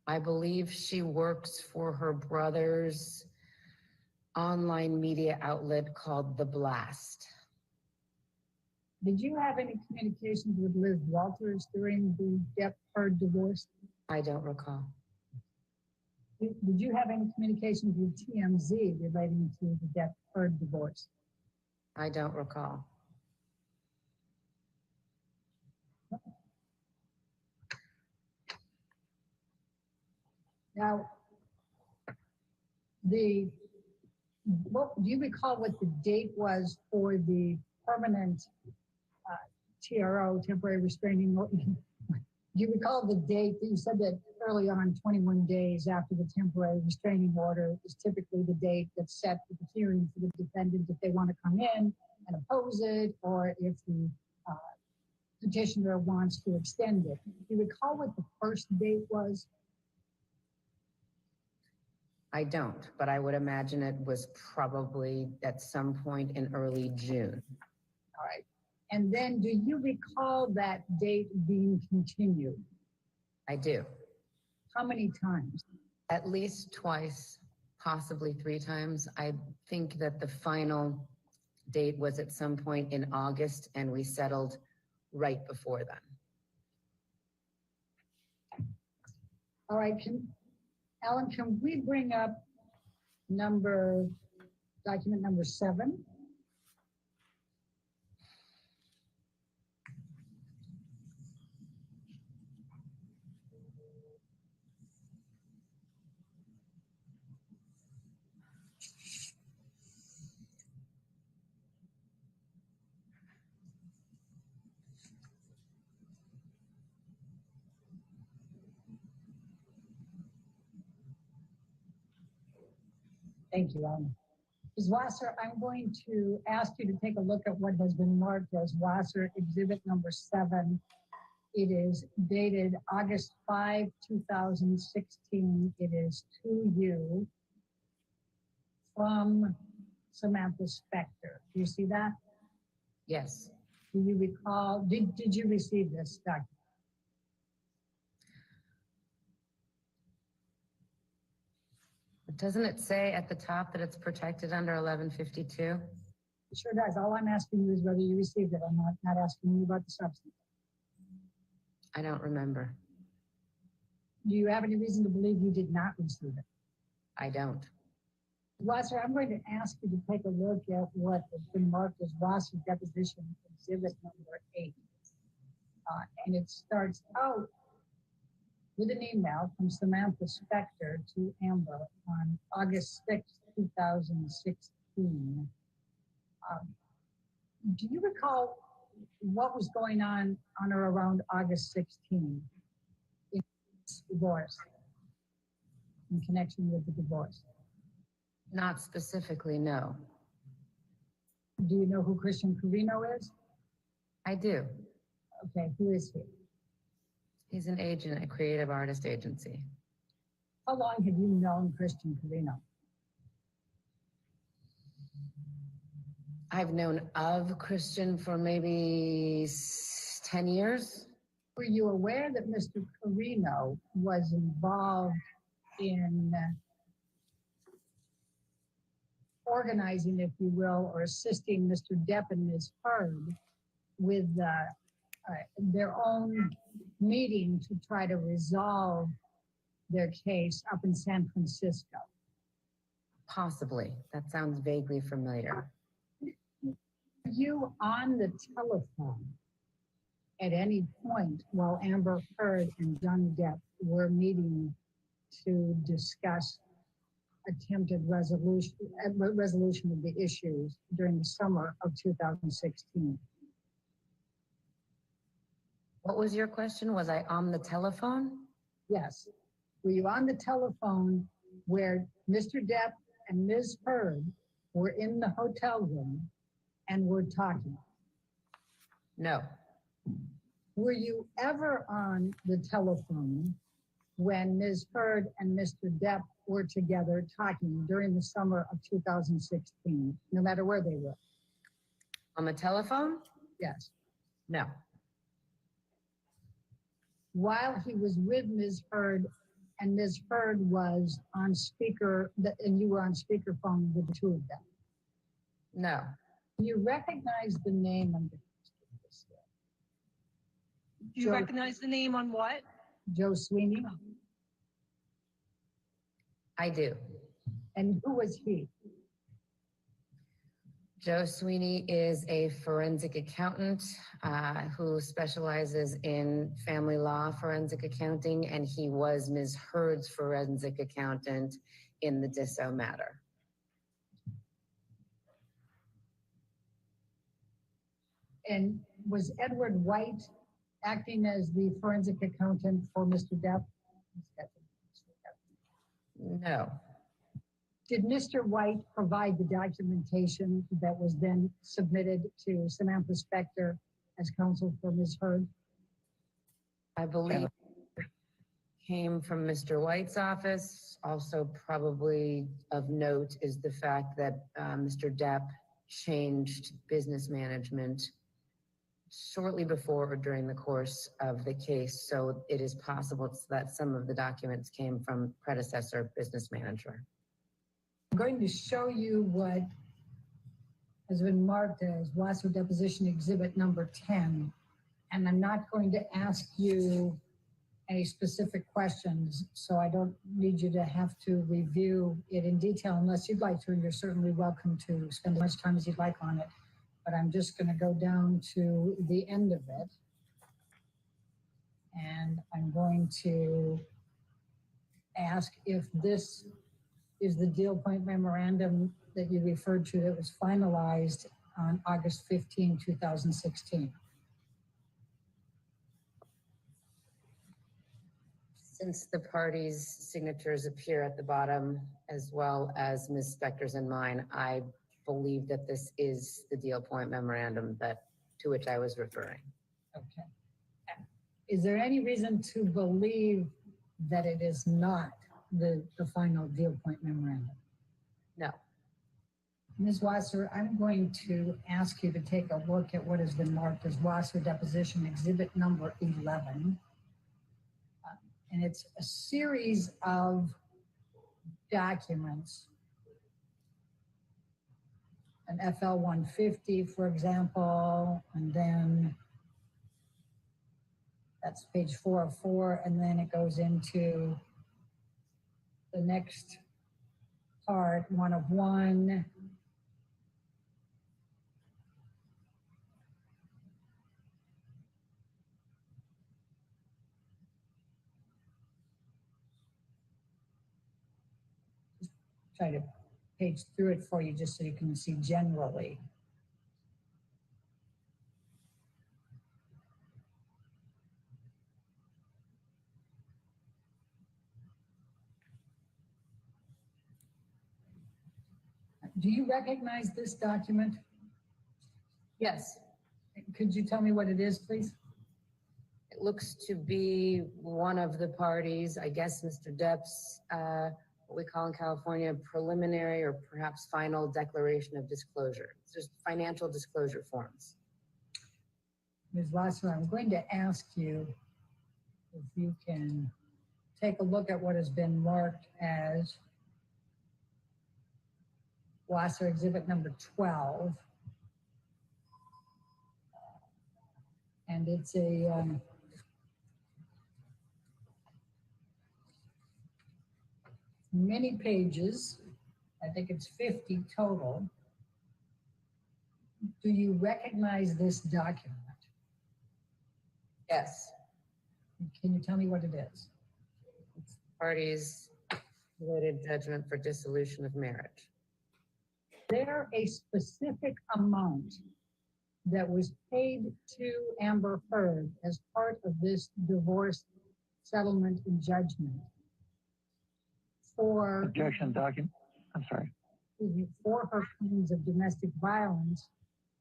I believe she works for her brother's online media outlet called The Blast. Did you have any communications with Liz Walters during the Depp-Heard divorce? I don't recall. Did you have any communications with TMZ relating to the Depp-Heard divorce? I don't recall. Now, do you recall what the date was for the permanent TRO, temporary restraining order? Do you recall the date that you said that early on, 21 days after the temporary restraining order is typically the date that's set for the hearing for the defendant if they want to come in and oppose it, or if the petitioner wants to extend it? Do you recall what the first date was? I don't, but I would imagine it was probably at some point in early June. All right. And then do you recall that date being continued? I do. How many times? At least twice, possibly 3 times. I think that the final date was at some point in August and we settled right before then. All right, Alan, can we bring up document number 7? Thank you, Alan. Ms. Wasser, I'm going to ask you to take a look at what has been marked as Wasser Exhibit number 7. It is dated August 5, 2016. It is to you from Samantha Spector. Do you see that? Yes. Do you recall, did you receive this document? Doesn't it say at the top that it's protected under 1152? It sure does. All I'm asking you is whether you received it. I'm not asking you about the substance. I don't remember. Do you have any reason to believe you did not receive it? I don't. Wasser, I'm going to ask you to take a look at what has been marked as Wasser Deposition Exhibit number 8. And it starts out with an email from Samantha Spector to Amber on August 6, 2016. Do you recall what was going on or around August 16 in divorce, in connection with the divorce? Not specifically, no. Do you know who Christian Carino is? I do. Okay, who is he? He's an agent at Creative Artist Agency. How long have you known Christian Carino? I've known of Christian for maybe 10 years. Were you aware that Mr. Carino was involved in organizing, if you will, or assisting Mr. Depp and Ms. Heard with their own meeting to try to resolve their case up in San Francisco? Possibly. That sounds vaguely familiar. Were you on the telephone at any point while Amber Heard and Johnny Depp were meeting to discuss attempted resolution of the issues during the summer of 2016? What was your question? Was I on the telephone? Yes. Were you on the telephone where Mr. Depp and Ms. Heard were in the hotel room and were talking? No. Were you ever on the telephone when Ms. Heard and Mr. Depp were together talking during the summer of 2016, no matter where they were? On the telephone? Yes. No. While he was with Ms. Heard and Ms. Heard was on speaker, and you were on speakerphone with the two of them? No. You recognize the name of Do you recognize the name on what? Joe Sweeney? I do. And who was he? Joe Sweeney is a forensic accountant who specializes in family law forensic accounting, and he was Ms. Heard's forensic accountant in the Disso matter. And was Edward White acting as the forensic accountant for Mr. Depp? No. Did Mr. White provide the documentation that was then submitted to Samantha Spector as counsel for Ms. Heard? I believe it came from Mr. White's office. Also probably of note is the fact that Mr. Depp changed business management shortly before or during the course of the case. So it is possible that some of the documents came from predecessor business manager. going to show you what has been marked as Wasser Deposition Exhibit number 10. And I'm not going to ask you any specific questions, so I don't need you to have to review it in detail unless you'd like to. You're certainly welcome to spend as much time as you'd like on it. But I'm just going to go down to the end of it. And I'm going to ask if this is the deal point memorandum that you referred to that was finalized on August 15, 2016. Since the parties' signatures appear at the bottom, as well as Ms. Spector's and mine, I believe that this is the deal point memorandum to which I was referring. Okay. Is there any reason to believe that it is not the final deal point memorandum? No. Ms. Wasser, I'm going to ask you to take a look at what has been marked as Wasser Deposition Exhibit number 11. And it's a series of documents. An FL 150, for example, and then that's page 404, and then it goes into the next part, 1 of 1. Try to page through it for you just so you can see generally. Do you recognize this document? Yes. Could you tell me what it is, please? It looks to be one of the parties, I guess Mr. Depp's, what we call in California, preliminary or perhaps final declaration of disclosure. It's just financial disclosure forms. Ms. Wasser, I'm going to ask you if you can take a look at what has been marked as Wasser Exhibit number 12. And it's a many pages. I think it's 50 total. Do you recognize this document? Yes. Can you tell me what it is? It's parties related judgment for dissolution of marriage. Is there a specific amount that was paid to Amber Heard as part of this divorce settlement and judgment for Objection, document. I'm sorry. for her claims of domestic violence,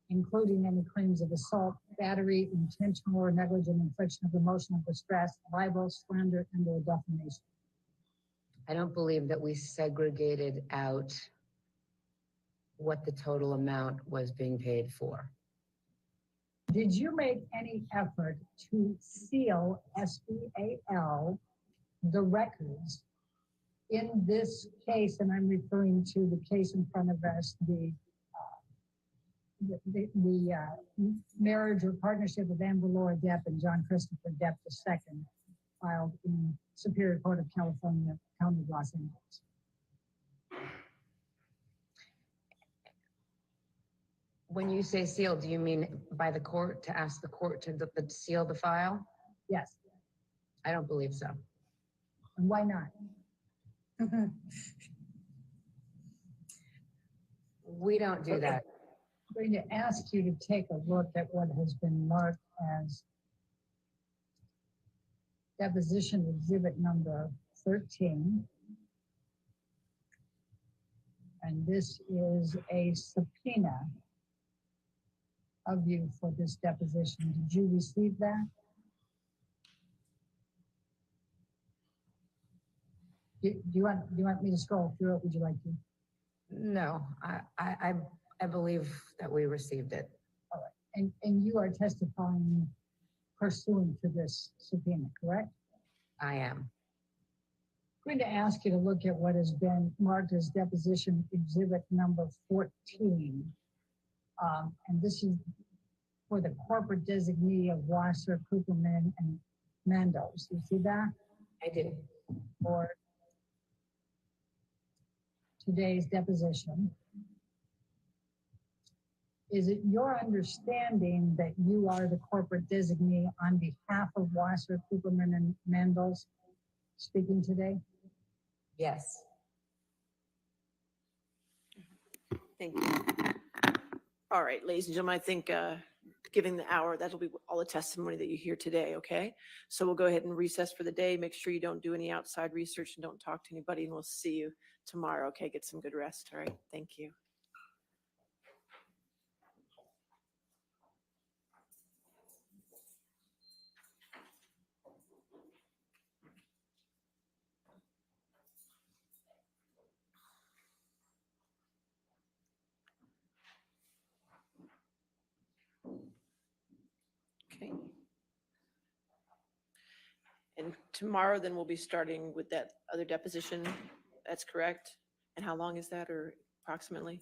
including any claims of assault, battery, intentional or negligent infliction of emotional distress, libel, slander, and or defamation? I don't believe that we segregated out what the total amount was being paid for. Did you make any effort to seal, S-E-A-L, the records in this case? And I'm referring to the case in front of us, the marriage or partnership of Amber Laura Depp and John Christopher Depp II, filed in Superior Court of California, County of Los Angeles. When you say seal, do you mean by the court, to ask the court to seal the file? Yes. I don't believe so. And why not? We don't do that. I'm going to ask you to take a look at what has been marked as Deposition Exhibit number 13. And this is a subpoena of you for this deposition. Did you receive that? Do you want me to scroll through it? Would you like to? No, I believe that we received it. All right. And you are testifying pursuant to this subpoena, correct? I am. going to ask you to look at what has been marked as deposition exhibit number 14. And this is for the corporate designee of Wasser, Cooperman, and Mendoz. You see that? I do. For today's deposition. Is it your understanding that you are the corporate designee on behalf of Wasser, Cooperman, and Mendoz speaking today? Yes. Thank you. All right, ladies and gentlemen, I think given the hour, that'll be all the testimony that you hear today, okay? So we'll go ahead and recess for the day. Make sure you don't do any outside research and don't talk to anybody, and we'll see you tomorrow, okay? Get some good rest, all right? Thank you. Okay. And tomorrow, then we'll be starting with that other deposition. That's correct? And how long is that, or approximately?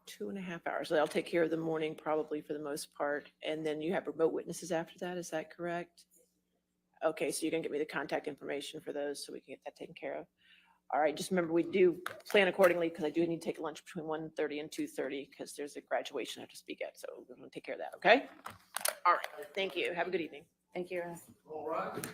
2.5 hours. So I'll take care of the morning probably for the most part. And then you have remote witnesses after that, is that correct? Okay, so you're gonna get me the contact information for those so we can get that taken care of. All right, just remember, we do plan accordingly because I do need to take a lunch between 1:30 and 2:30 because there's a graduation I have to speak at. So we're gonna take care of that, okay? All right, thank you. Have a good evening. Thank you. All right.